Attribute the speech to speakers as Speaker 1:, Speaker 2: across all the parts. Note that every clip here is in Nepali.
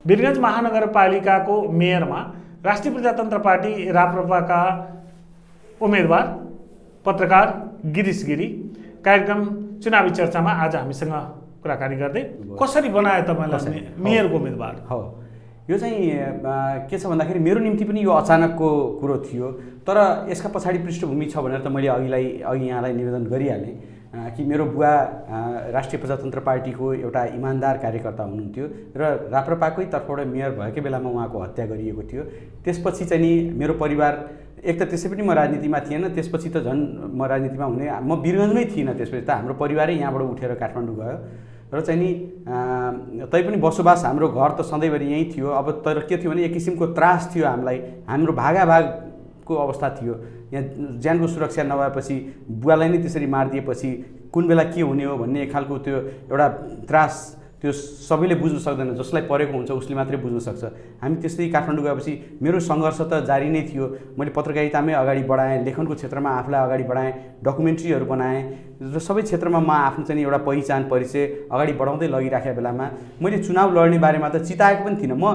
Speaker 1: वीरगञ्ज महानगरपालिकाको मेयरमा राष्ट्रिय प्रजातन्त्र पार्टी राप्रपाका उम्मेदवार पत्रकार गिरीश गिरी कार्यक्रम चुनावी चर्चामा आज हामीसँग कुराकानी गर्दै कसरी बनायो तपाईँलाई मेयरको उम्मेदवार?
Speaker 2: हो, यो चाहिँ के छ भन्दाखेरि मेरो निम्ति पनि यो अचानकको कुरो थियो, तर यसका पछाडि पृष्ठभूमि छ भनेर त मैले अघि यहाँलाई निवेदन गरिहालेँ कि मेरो बुवा राष्ट्रिय प्रजातन्त्र पार्टीको एउटा इमान्दार कार्यकर्ता हुनुहुन्थ्यो र राप्रपाकै तर्फबाट मेयर भएकै बेलामा उहाँको हत्या गरिएको थियो। त्यसपछि चाहिँ नि मेरो परिवार एक त त्यसै पनि म राजनीतिमा थिएन, त्यसपछि त झन् म राजनीतिमा हुने म वीरगञ्जमै थिइनँ। त्यसपछि त हाम्रो परिवारै यहाँबाट उठेर काठमाडौँ गयो र चाहिँ नि तैपनि बसोबास हाम्रो घर त सधैँभरि यहीँ थियो। अब तर के थियो भने एक किसिमको त्रास थियो हामीलाई, हाम्रो भागाभागको अवस्था थियो। यहाँ ज्यानको सुरक्षा नभएपछि बुवालाई नै त्यसरी मारिदिएपछि कुन बेला के हुने हो भन्ने एक खालको त्यो एउटा त्रास, त्यो सबैले बुझ्न सक्दैन, जसलाई परेको हुन्छ उसले मात्रै बुझ्न सक्छ। हामी त्यसरी काठमाडौँ गएपछि मेरो सङ्घर्ष त जारी नै थियो। मैले पत्रकारितामै अगाडि बढाएँ, लेखनको क्षेत्रमा आफूलाई अगाडि बढाएँ, डकुमेन्ट्रीहरू बनाएँ र सबै क्षेत्रमा म आफ्नो चाहिँ एउटा पहिचान परिचय अगाडि बढाउँदै लगिराखेको बेलामा मैले चुनाव लड्ने बारेमा त चिताएको पनि थिइनँ। म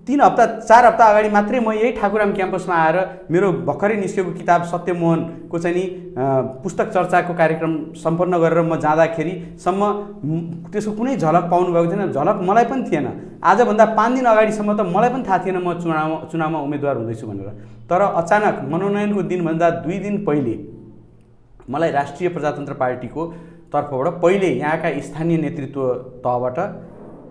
Speaker 2: 3 हप्ता 4 हप्ता अगाडि मात्रै म यही ठाकुराम क्याम्पसमा आएर मेरो भर्खरै निस्केको किताब सत्यमोहनको चाहिँ नि पुस्तक चर्चाको कार्यक्रम सम्पन्न गरेर म जाँदाखेरिसम्म त्यसको कुनै झलक पाउनु भएको थिएन। झलक मलाई पनि थिएन। आजभन्दा 5 दिन अगाडिसम्म त मलाई पनि थाहा थिएन म चुनावमा उम्मेदवार हुँदैछु भनेर। तर अचानक मनोनयनको दिनभन्दा 2 दिन पहिले मलाई राष्ट्रिय प्रजातन्त्र पार्टीको तर्फबाट पहिले यहाँका स्थानीय नेतृत्व तहबाट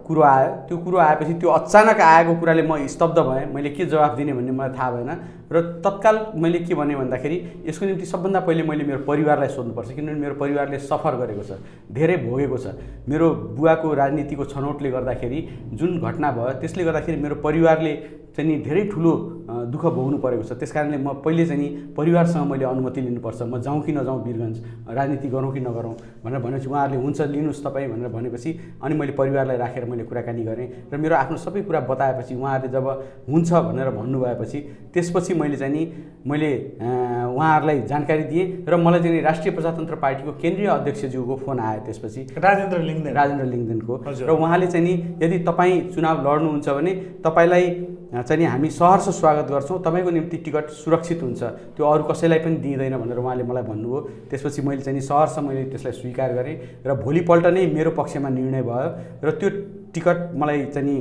Speaker 2: कुरो आयो। त्यो कुरो आएपछि त्यो अचानक आएको कुराले म स्तब्ध भएँ। मैले के जवाफ दिने भन्ने मलाई थाहा भएन र तत्काल मैले के भने भन्दाखेरि यसको निम्ति सबभन्दा पहिले मैले मेरो परिवारलाई सोध्नुपर्छ, किनभने मेरो परिवारले सफर गरेको छ, धेरै भोगेको छ। मेरो बुवाको राजनीतिको छनौटले गर्दाखेरि जुन घटना भयो त्यसले गर्दाखेरि मेरो परिवारले चाहिँ नि धेरै ठुलो दुःख भोग्नु परेको छ। त्यसकारणले म पहिले चाहिँ नि परिवारसँग मैले अनुमति लिनुपर्छ, म जाउँ कि नजाउँ वीरगञ्ज, राजनीति गरौँ कि नगरौँ भनेर भनेपछि उहाँहरूले हुन्छ लिनुहोस् तपाईँ भनेर भनेपछि अनि मैले परिवारलाई राखेर मैले कुराकानी गरेँ र मेरो आफ्नो सबै कुरा बताएपछि उहाँहरूले जब हुन्छ भनेर भन्नुभएपछि त्यसपछि मैले चाहिँ नि उहाँहरूलाई जानकारी दिएँ र मलाई चाहिँ राष्ट्रिय प्रजातन्त्र पार्टीको केन्द्रीय अध्यक्षज्यूको फोन आयो त्यसपछि, राजेन्द्र लिङ्गदेनको। र उहाँले चाहिँ नि यदि तपाईँ चुनाव लड्नुहुन्छ भने तपाईँलाई चाहिँ नि हामी सहर्ष स्वागत गर्छौँ, तपाईँको निम्ति टिकट सुरक्षित हुन्छ, त्यो अरू कसैलाई पनि दिँदैन भनेर उहाँले मलाई भन्नुभयो। त्यसपछि मैले चाहिँ नि सहर्ष मैले त्यसलाई स्वीकार गरेँ र भोलिपल्ट नै मेरो पक्षमा निर्णय भयो र त्यो टिकट मलाई चाहिँ नि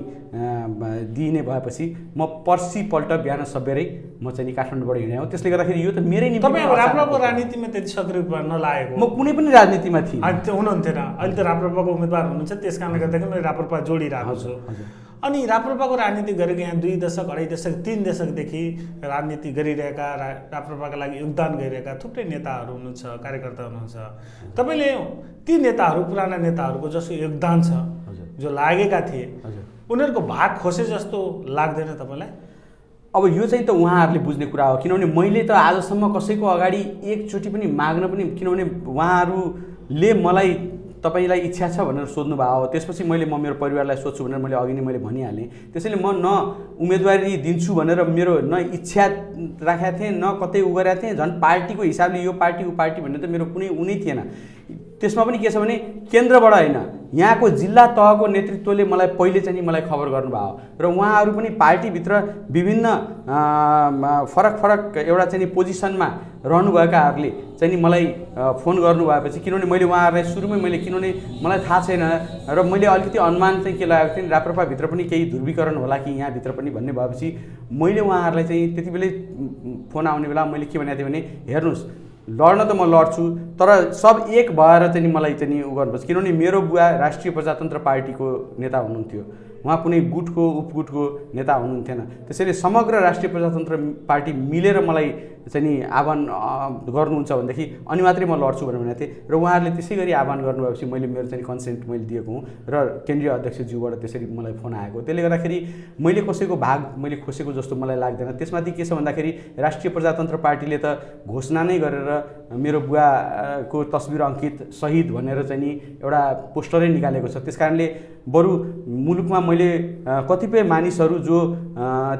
Speaker 2: दिइने भएपछि म पर्सिपल्ट बिहान सबेरै म चाहिँ नि काठमाडौँबाट हिँडेँ। त्यसले गर्दाखेरि यो त मेरै निम्ति
Speaker 1: राप्रपाको राजनीतिमा त्यति सक्रिय नलागेको,
Speaker 2: म कुनै पनि राजनीतिमा थिएँ
Speaker 1: हुनुहुन्थेन। अहिले त राप्रपाको उम्मेदवार हुनुहुन्छ, त्यस कारणले गर्दाखेरि मैले राप्रपा जोडिरहेको छु। अनि राप्रपाको राजनीति गरेको यहाँ 2 दशक 2.5 दशक 3 दशकदेखि राजनीति गरिरहेका राप्रपाका लागि योगदान गरिरहेका थुप्रै नेताहरू हुनुहुन्छ, कार्यकर्ता हुनुहुन्छ। तपाईँले ती नेताहरू, पुराना नेताहरूको जसो योगदान छ, जो लागेका थिए, उनीहरूको भाग खोसे जस्तो लाग्दैन तपाईँलाई?
Speaker 2: अब यो चाहिँ त उहाँहरूले बुझ्ने कुरा हो, किनभने मैले त आजसम्म कसैको अगाडि एकचोटि पनि माग्न पनि, किनभने उहाँहरूले मलाई तपाईँलाई इच्छा छ भनेर सोध्नु भएको हो। त्यसपछि मैले मेरो परिवारलाई सोध्छु भनेर मैले अघि नै मैले भनिहालेँ। त्यसैले म न उम्मेदवारी दिन्छु भनेर मेरो न इच्छा राखेको थिएँ, न कतै गरेको थिएँ। झन् पार्टीको हिसाबले यो पार्टी ऊ पार्टी भन्ने त मेरो कुनै उनी थिएन। त्यसमा पनि के छ भने केन्द्रबाट होइन, यहाँको जिल्ला तहको नेतृत्वले मलाई पहिले चाहिँ नि मलाई खबर गर्नुभयो र उहाँहरू पनि पार्टीभित्र विभिन्न फरक एउटा चाहिँ नि पोजिसनमा रहनुभएकाहरूले चाहिँ नि मलाई फोन गर्नुभएपछि, किनभने मैले उहाँहरूलाई सुरुमै किनभने मलाई थाहा छैन र मैले अलिकति अनुमान चाहिँ के लागेको थिएँ, राप्रपाभित्र पनि केही ध्रुवीकरण होला कि यहाँभित्र पनि भन्ने भएपछि मैले उहाँहरूलाई चाहिँ त्यति बेलै फोन आउने बेला मैले के भनेको थिएँ भने हेर्नुहोस्, लड्न त म लड्छु, तर सब एक भएर चाहिँ नि मलाई चाहिँ नि उ गर्नुपर्छ। किनभने मेरो बुवा राष्ट्रिय प्रजातन्त्र पार्टीको नेता हुनुहुन्थ्यो, उहाँ कुनै गुटको उपगुटको नेता हुनुहुन्थेन। त्यसैले समग्र राष्ट्रिय प्रजातन्त्र पार्टी मिलेर मलाई चाहिँ नि आह्वान गर्नुहुन्छ भनेदेखि अनि मात्रै म लड्छु भनेर भनेको थिएँ र उहाँहरूले त्यसै गरी आह्वान गर्नुभएपछि मैले मेरो चाहिँ कन्सेन्ट मैले दिएको हुँ र केन्द्रीय अध्यक्षज्यूबाट त्यसरी मलाई फोन आएको। त्यसले गर्दाखेरि मैले कसैको भाग मैले खोसेको जस्तो मलाई लाग्दैन। त्यसमाथि के छ भन्दाखेरि राष्ट्रिय प्रजातन्त्र पार्टीले त घोषणा नै गरेर मेरो बुवाको तस्बिर अङ्कित शहीद भनेर चाहिँ नि एउटा पोस्टरै निकालेको छ। त्यसकारणले बरु मुलुकमा मैले कतिपय मानिसहरू जो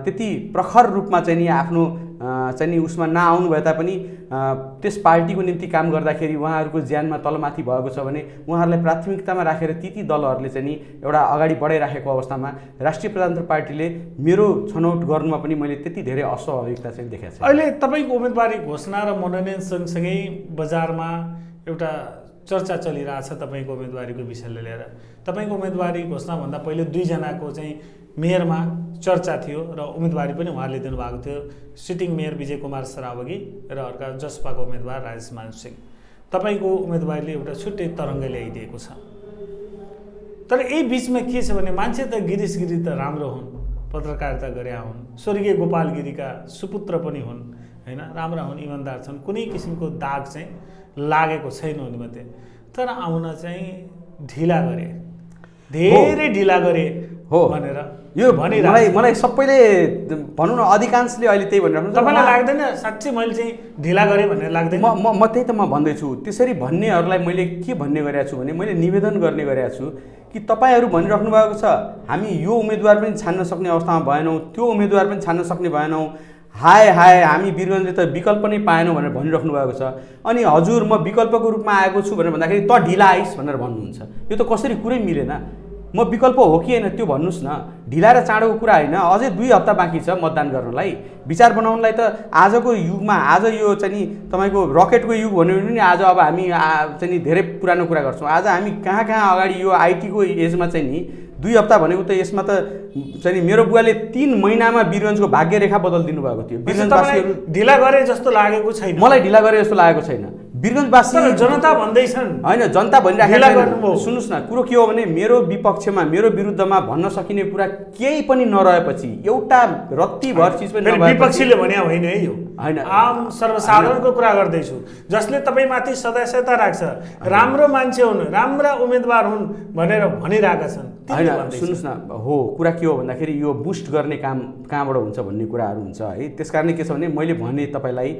Speaker 2: त्यति प्रखर रूपमा चाहिँ नि आफ्नो चाहिँ नि उसमा नआउनु भए तापनि त्यस पार्टीको निम्ति काम गर्दाखेरि उहाँहरूको ज्यानमा तलमाथि भएको छ भने उहाँहरूलाई प्राथमिकतामा राखेर ती दलहरूले चाहिँ नि एउटा अगाडि बढाइराखेको अवस्थामा राष्ट्रिय प्रजातन्त्र पार्टीले मेरो छनौट गर्नुमा पनि मैले त्यति धेरै अस्वाभाविकता चाहिँ देखेको छु।
Speaker 1: अहिले तपाईँको उम्मेदवारी घोषणा र मनोनयन सँगसँगै बजारमा एउटा चर्चा चलिरहेछ तपाईँको उम्मेदवारीको विषयलाई लिएर। तपाईँको उम्मेदवारी घोषणाभन्दा पहिले दुईजनाको चाहिँ मेयरमा चर्चा थियो र उम्मेदवारी पनि उहाँले दिनुभएको थियो, सिटिङ मेयर विजय कुमार सरावगी र अर्का जसपाको उम्मेदवार राजेश मान सिंह। तपाईँको उम्मेदवारीले एउटा छुट्टै तरङ्ग ल्याइदिएको छ। तर यही बिचमा के छ भने मान्छे त गिरीश गिरी त राम्रो हुन्, पत्रकारिता गरे हुन्, स्वर्गीय गोपाल गिरीका सुपुत्र पनि हुन् होइन, राम्रा हुन्, इमान्दार छन्, कुनै किसिमको दाग चाहिँ लागेको छैन उनीमध्ये। तर आउन चाहिँ ढिला गरे, धेरै ढिला गरे
Speaker 2: हो
Speaker 1: भनेर
Speaker 2: यो मलाई सबैले भनौँ न अधिकांशले अहिले त्यही भनिरहेको।
Speaker 1: तपाईँलाई लाग्दैन साँच्चै मैले चाहिँ ढिला गरेँ भनेर लाग्दैन?
Speaker 2: म त्यही त म भन्दैछु। त्यसरी भन्नेहरूलाई मैले के भन्ने गरेको छु भने मैले निवेदन गर्ने गरेको छु कि तपाईँहरू भनिराख्नु भएको छ हामी यो उम्मेदवार पनि छान्न सक्ने अवस्थामा भएनौँ, त्यो उम्मेदवार पनि छान्न सक्ने भएनौँ, हाय हाय हामी वीरगन्जले त विकल्प नै पाएनौँ भनेर भनिराख्नु भएको छ। अनि हजुर म विकल्पको रूपमा आएको छु भनेर भन्दाखेरि त ढिला आइस् भनेर भन्नुहुन्छ। यो त कसरी कुरै मिलेन। म विकल्प हो कि होइन त्यो भन्नुहोस् न। ढिला र चाँडोको कुरा होइन, अझै 2 हप्ता बाँकी छ मतदान गर्नलाई। विचार बनाउनलाई त आजको युगमा, आज यो चाहिँ नि तपाईँको रकेटको युग भन्यो भने नि आज अब हामी चाहिँ नि धेरै पुरानो कुरा गर्छौँ। आज हामी कहाँ कहाँ अगाडि यो आइटीको एजमा चाहिँ नि 2 हप्ता भनेको त यसमा त चाहिँ नि मेरो बुवाले 3 महिनामा वीरगन्जको भाग्यरेखा बदलिदिनु भएको थियो। वीरगन्जवासीहरू
Speaker 1: ढिला गरे जस्तो लागेको छैन,
Speaker 2: मलाई ढिला गरे जस्तो लागेको छैन। वीरगन्जवासी
Speaker 1: जनता भन्दैछन्
Speaker 2: होइन, जनता भनिराखेको। सुन्नुहोस् न, कुरो के हो भने मेरो विपक्षमा मेरो विरुद्धमा भन्न सकिने कुरा केही पनि नरहेपछि, एउटा रत्तीभर चिज पनि नभएपछि,
Speaker 1: विपक्षीले भने होइन है, यो
Speaker 2: होइन
Speaker 1: आम सर्वसाधारणको कुरा गर्दैछु, जसले तपाईँमाथि सदस्यता राख्छ, राम्रो मान्छे हुन्, राम्रा उम्मेदवार हुन् भनेर भनिरहेका छन्।
Speaker 2: होइन सुन्नुहोस् न, हो कुरा के हो भन्दाखेरि यो बुस्ट गर्ने काम कहाँबाट हुन्छ भन्ने कुराहरू हुन्छ है। त्यस कारणले के छ भने मैले भने तपाईँलाई,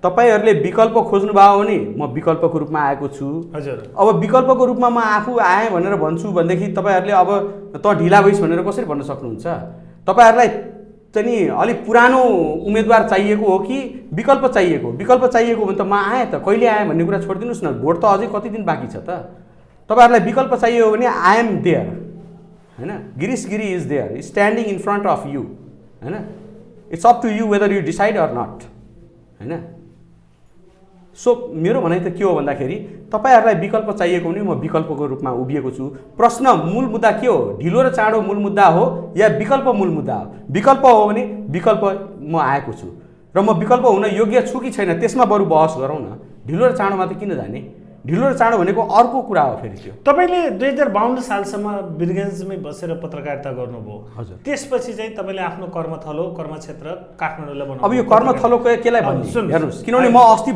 Speaker 2: तपाईँहरूले विकल्प खोज्नुभयो भने म विकल्पको रूपमा आएको छु।
Speaker 1: हजुर,
Speaker 2: अब विकल्पको रूपमा म आफू आएँ भनेर भन्छु भनेदेखि तपाईँहरूले अब त ढिला भइस् भनेर कसरी भन्न सक्नुहुन्छ? तपाईँहरूलाई चाहिँ नि अलिक पुरानो उम्मेदवार चाहिएको हो कि विकल्प चाहिएको? विकल्प चाहिएको भने त म आएँ त, कहिले आएँ भन्ने कुरा छोडिदिनुहोस् न, भोट त अझै कति दिन बाँकी छ त। तपाईँहरूलाई विकल्प चाहियो भने आई एम देयर होइन, Girish Giri is there standing in front of you होइन। It's up to you whether you decide or not होइन। सो मेरो भनाइ त के हो भन्दाखेरि तपाईँहरूलाई विकल्प चाहिएको भने म विकल्पको रूपमा उभिएको छु। प्रश्न मूल मुद्दा के हो? ढिलो र चाँडो मूल मुद्दा हो या विकल्प मूल मुद्दा हो? विकल्प हो भने विकल्प म आएको छु र म विकल्प हुन योग्य छु कि छैन त्यसमा बरु बहस गरौँ न। ढिलो र चाँडोमा त किन जाने? ढिलो र चाँडो भनेको अर्को कुरा हो फेरि त्यो।
Speaker 1: तपाईँले 2052 सालसम्म वीरगन्जमै बसेर पत्रकारिता गर्नुभयो।
Speaker 2: हजुर,
Speaker 1: त्यसपछि चाहिँ तपाईँले आफ्नो कर्मथलो कर्मक्षेत्र काठमाडौँलाई बनाउनु।
Speaker 2: अब यो कर्मथलो केलाई भन्नु हेर्नुहोस्, किनभने म अस्ति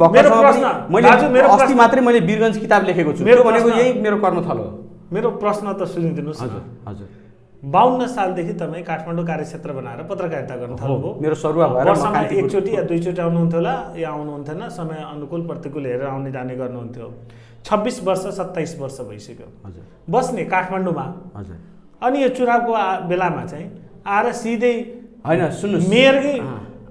Speaker 2: मैले अस्ति मात्रै मैले वीरगन्ज किताब लेखेको छु, त्यो भनेको यही मेरो कर्मथलो हो।
Speaker 1: मेरो प्रश्न त सुनिदिनुहोस्।
Speaker 2: हजुर हजुर,
Speaker 1: 52 सालदेखि तपाईँ काठमाडौँ कार्यक्षेत्र बनाएर पत्रकारिता गर्न थाल्नुभयो।
Speaker 2: मेरो सरुवा भएर
Speaker 1: वर्षमा एकचोटि या दुईचोटि आउनुहुन्थ्यो होला, या आउनुहुन्थेन, समय अनुकूल प्रतिकूल हेरेर आउने जाने गर्नुहुन्थ्यो। 26 वर्ष 27 वर्ष भइसक्यो
Speaker 2: हजुर
Speaker 1: बस्ने काठमाडौँमा।
Speaker 2: हजुर,
Speaker 1: अनि यो चुनावको बेलामा चाहिँ आएर सिधै
Speaker 2: होइन सुन्नुहोस्,
Speaker 1: मेयरकै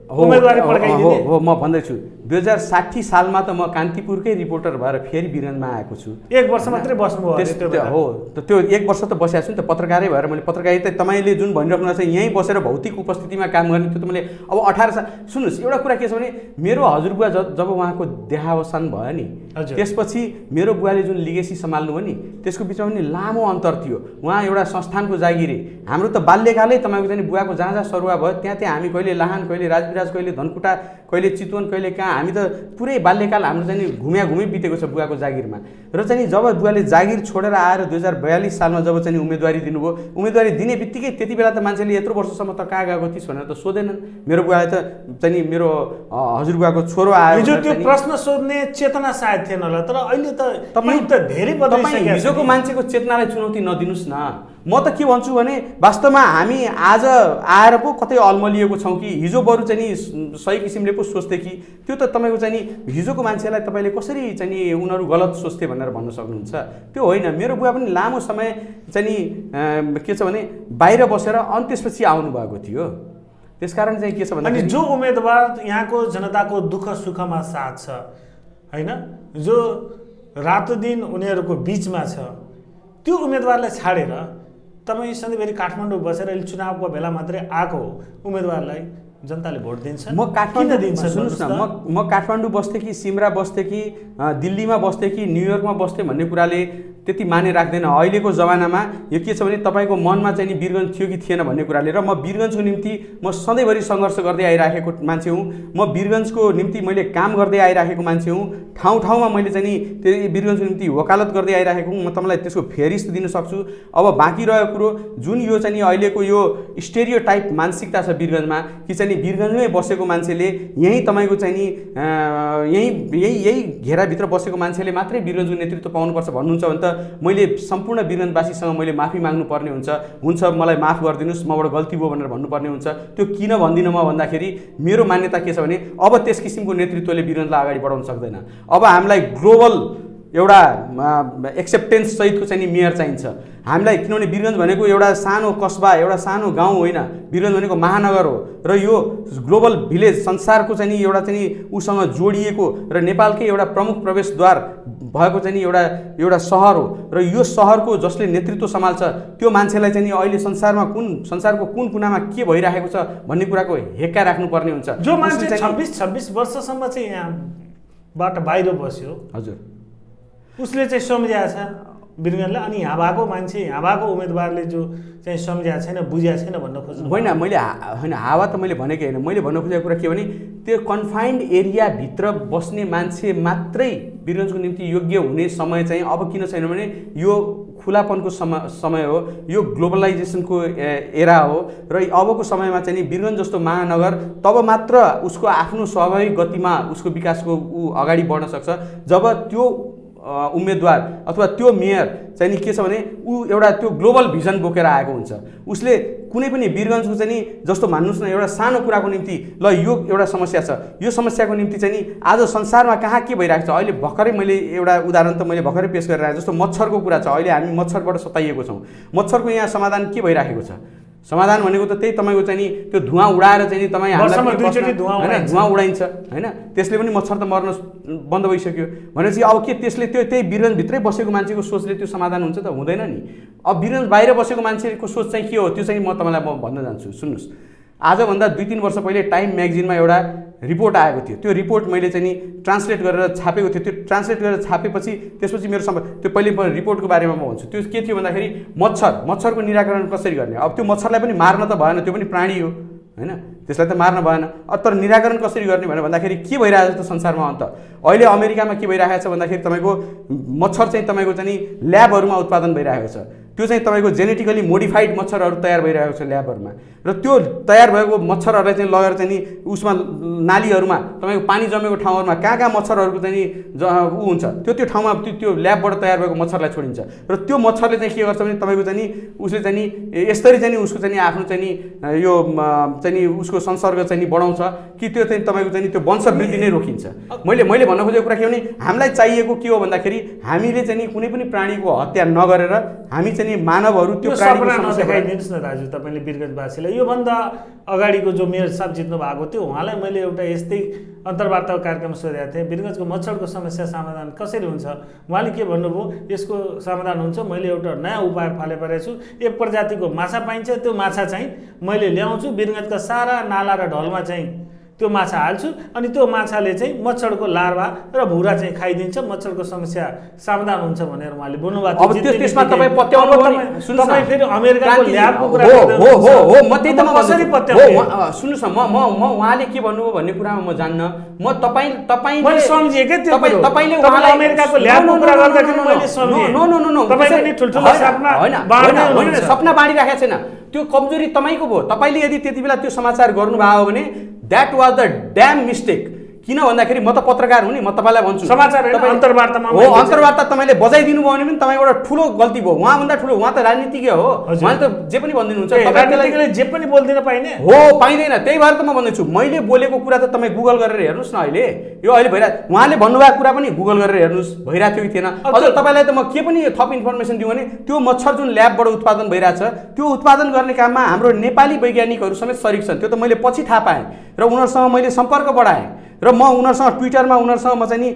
Speaker 1: उम्मेदवारी पड्काइदिने।
Speaker 2: हो म भन्दैछु 2060 सालमा त म कान्तिपुरकै रिपोर्टर भएर फेरि वीरगन्जमा आएको छु।
Speaker 1: 1 वर्ष मात्रै बस्नुभयो
Speaker 2: हो त, त्यो 1 वर्ष त बसेको छु नि त, पत्रकारै भएर मैले पत्रकारिता तपाईँले जुन भनिराख्नु भएको छ यहीँ बसेर भौतिक उपस्थितिमा काम गर्ने, त्यो त मैले अब 18 साल। सुन्नुहोस्, एउटा कुरा के छ भने मेरो हजुरबुवा जब उहाँको देहावसान भयो नि, त्यसपछि मेरो बुवाले जुन लिगेसी सम्हाल्नु भयो नि, त्यसको बिचमा पनि लामो अन्तर थियो। उहाँ एउटा संस्थानको जागिरे, हाम्रो त बाल्यकालै तपाईँको चाहिँ बुवाको जहाँ जहाँ सरुवा भयो त्यहाँ हामी कहिले लाहान, कहिले राजविराज, कहिले धनकुटा, कहिले चितवन, कहिले कहाँ, हामी त पुरै बाल्यकाल हाम्रो चाहिँ घुमै बितेको छ बुवाको जागिरमा। र चाहिँ जब बुवाले जागिर छोडेर आएर 2042 सालमा जब चाहिँ उम्मेदवारी दिनुभयो, उम्मेदवारी दिने बित्तिकै त्यति बेला त मान्छेले यत्रो वर्षसम्म त कहाँ गएको थिइस् भनेर त सोधेनन्। मेरो बुवाले त चाहिँ मेरो हजुरबुवाको छोरो आयो,
Speaker 1: त्यो प्रश्न सोध्ने चेतना सायद थिएन होला। तर अहिले त तपाईँ त धेरै बदलिसक्यो।
Speaker 2: हिजोको मान्छेको चेतनालाई चुनौती नदिनुहोस् न। म त के भन्छु भने वास्तवमा हामी आज आएर पो कतै अल्मलिएको छौँ कि हिजो बरु चाहिँ नि सही किसिमले पो सोच्थे कि त्यो त तपाईँको चाहिँ नि हिजोको मान्छेलाई तपाईँले कसरी चाहिँ नि उनीहरू गलत सोच्थे भनेर भन्न सक्नुहुन्छ। त्यो होइन, मेरो बुवा पनि लामो समय चाहिँ नि के छ भने बाहिर बसेर अनि त्यसपछि आउनुभएको थियो। त्यसकारण चाहिँ के छ भने
Speaker 1: अनि जो उम्मेदवार यहाँको जनताको दुःख सुखमा साथ छ होइन, जो रातो दिन उनीहरूको बिचमा छ, त्यो उम्मेदवारलाई छाडेर तपाईँ सधैँभरि काठमाडौँ बसेर अहिले चुनावको बेला मात्रै आएको उम्मेदवारलाई जनताले भोट दिन्छ।
Speaker 2: म काठमाडौँ
Speaker 1: दिन्छ
Speaker 2: सुन्नुहोस् न, म काठमाडौँ बस्थेँ कि सिमरा बस्थेँ कि दिल्लीमा बस्थेँ कि न्युयोर्कमा बस्थेँ भन्ने कुराले त्यति माने राख्दैन। अहिलेको जमानामा यो के छ भने तपाईँको मनमा चाहिँ नि वीरगञ्ज थियो कि थिएन भन्ने कुराले, र म वीरगञ्जको निम्ति म सधैँभरि सङ्घर्ष गर्दै आइराखेको मान्छे हुँ। म वीरगञ्जको निम्ति मैले काम गर्दै आइराखेको मान्छे हुँ। ठाउँ ठाउँमा मैले चाहिँ नि त्यो वीरगञ्जको निम्ति वकालत गर्दै आइराखेको हुँ। म तपाईँलाई त्यसको फेरिस्त दिन सक्छु। अब बाँकी रहेको कुरो जुन यो चाहिँ नि अहिलेको यो स्टेरियोटाइप मानसिकता छ वीरगञ्जमा कि चाहिँ नि वीरगञ्जमै बसेको मान्छेले यहीँ तपाईँको चाहिँ नि यही घेराभित्र बसेको मान्छेले मात्रै वीरगञ्जको नेतृत्व पाउनुपर्छ भन्नुहुन्छ भने त मैले सम्पूर्ण वीरगञ्जवासीसँग मैले माफी माग्नुपर्ने हुन्छ मलाई माफ गरिदिनुहोस्, मबाट गल्ती भयो भनेर भन्नुपर्ने हुन्छ। त्यो किन भन्दिनँ म भन्दाखेरि मेरो मान्यता के छ भने अब त्यस किसिमको नेतृत्वले वीरगञ्जलाई अगाडि बढाउन सक्दैन। अब हामीलाई ग्लोबल एउटा एक्सेप्टेन्स सहितको चाहिँ नि मेयर चाहिन्छ हामीलाई, किनभने वीरगञ्ज भनेको एउटा सानो कस्बा, एउटा सानो गाउँ होइन, वीरगञ्ज भनेको महानगर हो र यो ग्लोबल भिलेज संसारको चाहिँ नि एउटा चाहिँ नि उसँग जोडिएको र नेपालकै एउटा प्रमुख प्रवेशद्वार भएको चाहिँ नि एउटा सहर हो र यो सहरको जसले नेतृत्व सम्हाल्छ त्यो मान्छेलाई चाहिँ नि अहिले संसारको कुन कुनामा के भइरहेको छ भन्ने कुराको हेक्का राख्नुपर्ने हुन्छ।
Speaker 1: जो मान्छे 26 वर्षसम्म चाहिँ यहाँबाट बाहिर बस्यो, हजुर, उसले चाहिँ सम्झाएको छ वीरगञ्जलाई, अनि यहाँ भएको मान्छे, यहाँ भएको उम्मेदवारले जो चाहिँ सम्झाएको छैन, बुझाएको छैन भन्न खोज्नु
Speaker 2: होइन। मैले होइन हावा त मैले भनेकै होइन, मैले भन्न खोजेको कुरा के भने त्यो कन्फाइन्ड एरियाभित्र बस्ने मान्छे मात्रै वीरगञ्जको निम्ति योग्य हुने समय चाहिँ अब किन छैन भने यो खुलापनको समय हो, यो ग्लोबलाइजेसनको एरा हो र अबको समयमा चाहिँ नि वीरगञ्ज जस्तो महानगर तब मात्र उसको आफ्नो स्वाभाविक गतिमा उसको विकासको अगाडि बढ्न सक्छ जब त्यो उम्मेदवार अथवा त्यो मेयर चाहिँ नि के छ भने ऊ एउटा त्यो ग्लोबल भिजन बोकेर आएको हुन्छ। उसले कुनै पनि वीरगञ्जको चाहिँ नि जस्तो मान्नुहोस् न एउटा सानो कुराको निम्ति ल यो एउटा समस्या छ, यो समस्याको निम्ति चाहिँ नि आज संसारमा कहाँ के भइरहेको छ, अहिले भर्खरै मैले एउटा उदाहरण त मैले भर्खरै पेश गरेर आएँ, जस्तो मच्छरको कुरा छ। अहिले हामी मच्छरबाट सताइएको छौँ, मच्छरको यहाँ समाधान के भइरहेको छ? समाधान भनेको त त्यही तपाईँको चाहिँ नि त्यो धुवाँ उडाएर चाहिँ नि तपाईँ धुवाँ उडाइन्छ होइन, त्यसले पनि मच्छर त मर्न बन्द भइसक्यो भनेपछि अब के त्यसले त्यही वीरगञ्जभित्रै बसेको मान्छेको सोचले त्यो समाधान हुन्छ त? हुँदैन नि। अब वीरगञ्ज बाहिर बसेको मान्छेको सोच चाहिँ के हो त्यो चाहिँ म तपाईँलाई भन्न जान्छु। सुन्नुहोस्, आजभन्दा 2-3 वर्ष पहिले टाइम म्यागजिनमा एउटा रिपोर्ट आएको थियो, त्यो रिपोर्ट मैले चाहिँ नि ट्रान्सलेट गरेर छापेको थियो। त्यो ट्रान्सलेट गरेर छापेपछि त्यसपछि मेरो त्यो पहिले रिपोर्टको बारेमा म भन्छु। त्यो के थियो भन्दाखेरि मच्छरको निराकरण कसरी गर्ने? अब त्यो मच्छरलाई पनि मार्न त भएन, त्यो पनि प्राणी हो होइन, त्यसलाई त मार्न भएन। तर निराकरण कसरी गर्ने भनेर भन्दाखेरि के भइरहेको छ त संसारमा? अन्त अहिले अमेरिकामा के भइरहेको छ भन्दाखेरि तपाईँको मच्छर चाहिँ तपाईँको चाहिँ नि ल्याबहरूमा उत्पादन भइरहेको छ। त्यो चाहिँ तपाईँको जेनेटिकली मोडिफाइड मच्छरहरू तयार भइरहेको छ ल्याबहरूमा, र त्यो तयार भएको मच्छरहरूलाई चाहिँ लगेर चाहिँ नि उसमा नालीहरूमा तपाईँको पानी जमेको ठाउँहरूमा कहाँ मच्छरहरूको चाहिँ नि ऊ हुन्छ त्यो ठाउँमा त्यो ल्याबबाट तयार भएको मच्छरलाई छोडिन्छ र त्यो मच्छरले चाहिँ के गर्छ भने तपाईँको चाहिँ नि उसले चाहिँ नि यसरी चाहिँ नि उसको चाहिँ नि आफ्नो चाहिँ नि यो चाहिँ नि उसको संसर्ग चाहिँ नि बढाउँछ कि त्यो चाहिँ तपाईँको चाहिँ नि त्यो वंशवृद्धि नै रोकिन्छ। मैले भन्न खोजेको कुरा के भने हामीलाई चाहिएको के हो भन्दाखेरि हामीले चाहिँ नि कुनै पनि प्राणीको हत्या नगरेर हामी चाहिँ नि मानवहरू त्यो प्राणीको समस्या
Speaker 1: देखाइदिनुहोस् न दाजु तपाईँले वीरगञ्जवासीलाई। योभन्दा अगाडिको जो मेयर साहब जित्नु भएको थियो उहाँलाई मैले एउटा यस्तै अन्तर्वार्ता कार्यक्रम सोधेको थिएँ, वीरगञ्जको मच्छरको समस्या समाधान कसरी हुन्छ? उहाँले के भन्नुभयो, यसको समाधान हुन्छ, मैले एउटा नयाँ उपाय फाले परेको छु, एक प्रजातिको माछा पाइन्छ, त्यो माछा चाहिँ मैले ल्याउँछु, वीरगञ्जका सारा नाला र ढलमा चाहिँ त्यो माछा हाल्छु, अनि त्यो माछाले चाहिँ मच्छरको लार्भा र भुरा चाहिँ खाइदिन्छ, मच्छरको समस्या समाधान हुन्छ भनेर उहाँले भन्नुभएको थियो।
Speaker 2: अब त्यसमा तपाईँ पत्याउनु
Speaker 1: तपाईँ फेरि अमेरिकाको ल्याबको कुरा
Speaker 2: हो म त्यही त
Speaker 1: कसरी पत्याउनु?
Speaker 2: सुन्नुहोस् न, म उहाँले के भन्नुभयो भन्ने कुरामा म जान्न, म
Speaker 1: मैले सम्झेँ के त्यो
Speaker 2: तपाईले
Speaker 1: अमेरिकाको ल्याबको कुरा गर्दाखेरि मैले सम्झेँ।
Speaker 2: नो
Speaker 1: तपाईँ पनि ठुल्ठुलो
Speaker 2: होइन सपना बाँडिराखेको छैन, त्यो कमजोरी तपाईँको भयो। तपाईँले यदि त्यति बेला त्यो समाचार गर्नुभयो भने that was the damn mistake. किन भन्दाखेरि म त पत्रकार हुँ नि, म तपाईँलाई भन्छु
Speaker 1: समाचार होइन, अन्तर्वार्तामा
Speaker 2: हो, अन्तर्वार्ता तपाईँले बजाइदिनु भयो भने पनि तपाईँ एउटा ठुलो गल्ती भयो। उहाँभन्दा ठुलो, उहाँ त राजनीतिज्ञ हो, उहाँले त जे पनि भनिदिनुहुन्छ।
Speaker 1: राजनीतिज्ञले जे पनि बोल्दिन पाइने
Speaker 2: हो, पाइँदैन। त्यही भएर त म भन्दैछु, मैले बोलेको कुरा त तपाईँ गुगल गरेर हेर्नुहोस् न। अहिले यो अहिले भइरहेको, उहाँले भन्नुभएको कुरा पनि गुगल गरेर हेर्नुहोस्, भइरहेको थियो कि थिएन। अझ तपाईँलाई त म के पनि थप इन्फर्मेसन दिउँ भने त्यो मच्छर जुन ल्याबबाट उत्पादन भइरहेछ, त्यो उत्पादन गर्ने काममा हाम्रो नेपाली वैज्ञानिकहरू समेत सरिक छन्। त्यो त मैले पछि थाहा पाएँ र उनीहरूसँग मैले सम्पर्क बढाएँ र म उनीहरूसँग ट्विटरमा उनीहरूसँग म चाहिँ नि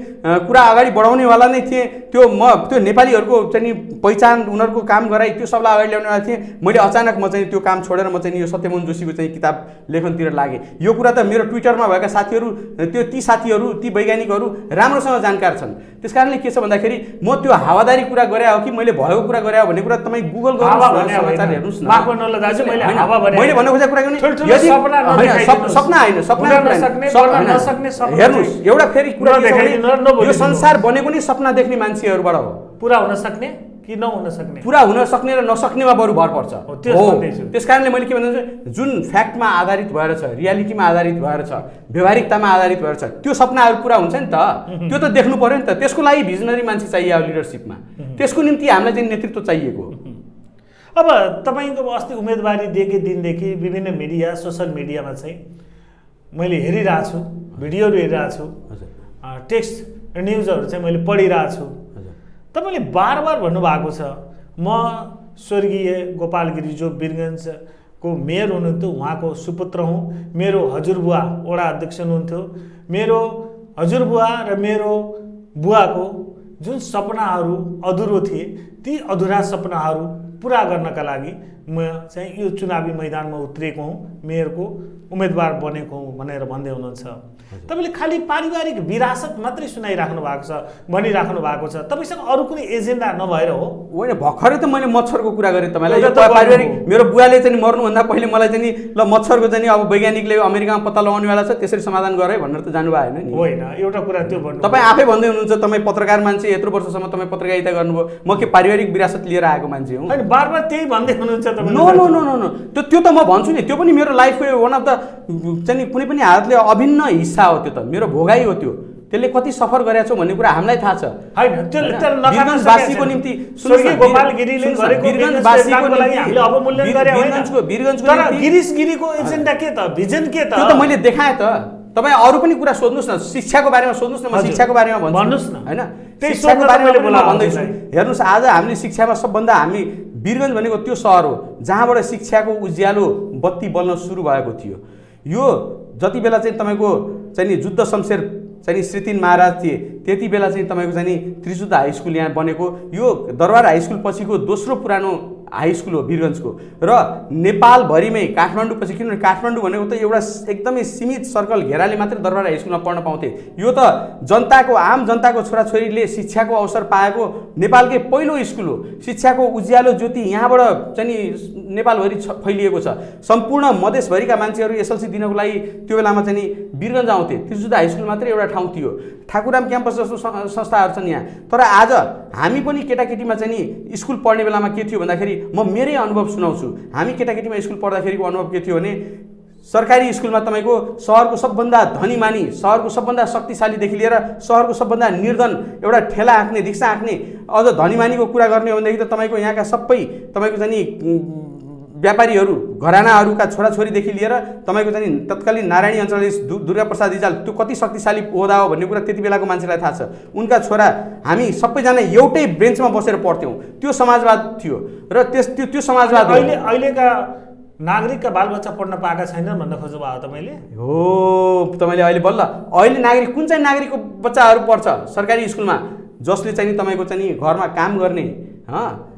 Speaker 2: कुरा अगाडि बढाउनेवाला नै थिएँ। त्यो नेपालीहरूको चाहिँ नि पहिचान, उनीहरूको काम गराइ, त्यो सबलाई अगाडि ल्याउनेवाला थिएँ। मैले अचानक म चाहिँ त्यो काम छोडेर म चाहिँ नि यो सत्यमोहन जोशीको चाहिँ किताब लेखनतिर लागेँ। यो कुरा त मेरो ट्विटरमा भएका साथीहरू, ती साथीहरू, ती वैज्ञानिकहरू राम्रोसँग जानकार छन्। त्यस कारणले के छ भन्दाखेरि म त्यो हावादारी कुरा गरे हो कि मैले भएको कुरा गरे हो भन्ने कुरा तपाईँ गुगल गर्नुहोस्, समाचार हेर्नुहोस् न। मैले भन्नु खोजेको कुरा यदि सपना होइन, सपना हेर्नुहोस्, एउटा फेरि कुरा यो संसार बनेको नै सपना देख्ने मान्छेहरूबाट हो।
Speaker 1: पुरा हुन सक्ने कि नहुन सक्ने,
Speaker 2: पुरा हुन सक्ने र नसक्नेमा बरु भर पर्छ। त्यस कारणले मैले के भन्छु, जुन फ्याक्टमा आधारित भएर छ, रियालिटीमा आधारित भएर छ, व्यवहारिकतामा आधारित भएर छ, त्यो सपनाहरू पुरा हुन्छ नि त। त्यो त देख्नु पर्यो नि त। त्यसको लागि भिजनरी मान्छे चाहियो लिडरसिपमा। त्यसको निम्ति हामीलाई चाहिँ नेतृत्व चाहिएको हो।
Speaker 1: अब तपाईँको अस्ति उम्मेदवारी दिएकै दिनदेखि विभिन्न मिडिया, सोसल मिडियामा चाहिँ मैले हेरिरहेको छु, भिडियोहरू हेरिरहेको छु, टेक्स्ट न्युजहरू चाहिँ मैले पढिरहेको छु। तपाईँले बार बार भन्नुभएको छ, म स्वर्गीय गोपाल गिरी जो वीरगञ्जको मेयर हुनुहुन्थ्यो, उहाँको सुपुत्र हुँ। मेरो हजुरबुवा वडा अध्यक्ष हुनुहुन्थ्यो। मेरो हजुरबुवा र मेरो बुवाको जुन सपनाहरू अधुरो थिए, ती अधुरा सपनाहरू पुरा गर्नका लागि म चाहिँ यो चुनावी मैदानमा उत्रिएको हुँ, मेयरको उम्मेदवार बनेको हुँ भनेर भन्दै हुनुहुन्छ। तपाईँले खालि पारिवारिक विरासत मात्रै सुनाइराख्नु भएको छ, भनिराख्नु भएको छ। तपाईँसँग अरू कुनै एजेन्डा नभएर हो?
Speaker 2: होइन, भर्खरै त मैले मच्छरको कुरा गरेँ तपाईँलाई। पारिवारिक मेरो बुवाले चाहिँ मर्नुभन्दा पहिले मलाई चाहिँ ल मच्छरको चाहिँ अब वैज्ञानिकले अमेरिकामा पत्ता लगाउनेवाला छ, त्यसरी समाधान गरे भनेर त जानुभयो होइन नि?
Speaker 1: होइन, एउटा कुरा त्यो भन्नु,
Speaker 2: तपाईँ आफै भन्दै हुनुहुन्छ तपाईँ पत्रकार मान्छे, यत्रो वर्षसम्म तपाईँ पत्रकारिता गर्नुभयो, म के पारिवारिक विरासत लिएर आएको मान्छे हुँ?
Speaker 1: होइन, बार बार त्यही भन्दै हुनुहुन्छ तपाईँ।
Speaker 2: No no no no no, त्यो त म भन्छु नि, त्यो पनि मेरो लाइफको वान अफ द चाहिँ कुनै पनि हालतले अभिन्न हिस्सा हो। त्यो त मेरो भोगाइ हो। त्यो त्यसले कति सफर गरेको छु भन्ने कुरा हामीलाई थाहा छ।
Speaker 1: होइन,
Speaker 2: वीरगञ्जवासीको निम्ति
Speaker 1: गोपाल गिरीले गरेको वीरगञ्जवासीको लागि हामीले अवमूल्यन गरे होइन। तर गिरीश गिरीको एजेन्डा के त, भिजन के त?
Speaker 2: त्यो त मैले देखाएँ त। तपाईँ अरू पनि कुरा सोध्नुहोस् न, शिक्षाको बारेमा सोध्नुहोस् न, म शिक्षाको बारेमा भन्नुहोस् न। होइन, शिक्षाको बारेमा भन्दैछु। हेर्नुहोस्, आज हामीले शिक्षामा सबभन्दा हामी वीरगञ्ज भनेको त्यो सहर हो जहाँबाट शिक्षाको उज्यालो बत्ती बल्न सुरु भएको थियो। यो जति बेला चाहिँ तपाईँको चाहिँ नि जुद्ध शमशेर चाहिँ श्रीतिन महाराज थिए, त्यति बेला चाहिँ तपाईँको चाहिँ नि त्रिशुद्ध हाई स्कुल यहाँ बनेको। यो दरबार हाई स्कुल पछिको दोस्रो पुरानो हाई स्कुल हो वीरगञ्जको। र नेपालभरिमै काठमाडौँ पछि, किनभने काठमाडौँ भनेको त एउटा एकदमै सीमित सर्कल घेराले मात्रै दरबार हाई स्कुलमा पढ्न पाउँथे। यो त जनताको, आम जनताको छोराछोरीले शिक्षाको अवसर पाएको नेपालकै पहिलो स्कुल हो। शिक्षाको उज्यालो ज्योति यहाँबाट चाहिँ नि नेपालभरि फैलिएको छ। सम्पूर्ण मधेसभरिका मान्छेहरू एसएलसी दिनको लागि त्यो बेलामा चाहिँ नि वीरगञ्ज आउँथे। त्रिशुद्ध हाई स्कुल मात्रै एउटा ठाउँ थियो। ठाकुराम क्याम्पस जस्तो संस्थाहरू छन् यहाँ। तर आज हामी पनि केटाकेटीमा चाहिँ नि स्कुल पढ्ने बेलामा के थियो भन्दाखेरि, म मेरै अनुभव सुनाउँछु। हामी केटाकेटीमा स्कुल पढ्दाखेरिको अनुभव के थियो भने, सरकारी स्कुलमा तपाईँको सहरको सबभन्दा धनीमानी, सहरको सबभन्दा शक्तिशालीदेखि लिएर सहरको सबभन्दा निर्धन, एउटा ठेला हाँक्ने, रिक्सा हाँक्ने, अझ धनीमानीको कुरा गर्ने हो भनेदेखि त तपाईँको यहाँका सबै तपाईँको चाहिँ नि व्यापारीहरू, घरानाहरूका छोराछोरीदेखि लिएर तपाईँको चाहिँ तत्कालीन नारायणी अञ्चल दुर्गा प्रसाद रिजाल, त्यो कति शक्तिशाली ओहदा हो भन्ने कुरा त्यति बेलाको मान्छेलाई थाहा छ। उनका छोरा हामी सबैजना एउटै बेन्चमा बसेर पढ्थ्यौँ। त्यो समाजवाद थियो। र त्यो समाजवाद
Speaker 1: अहिलेका नागरिकका बालबच्चा पढ्न पाएका छैनन् भन्न खोज्नु भयो तपाईँले?
Speaker 2: हो, तपाईँले अहिले बल्ल अहिले नागरिक, कुन चाहिँ नागरिकको बच्चाहरू पढ्छ सरकारी स्कुलमा? जसले चाहिँ नि तपाईँको चाहिँ नि घरमा काम गर्ने,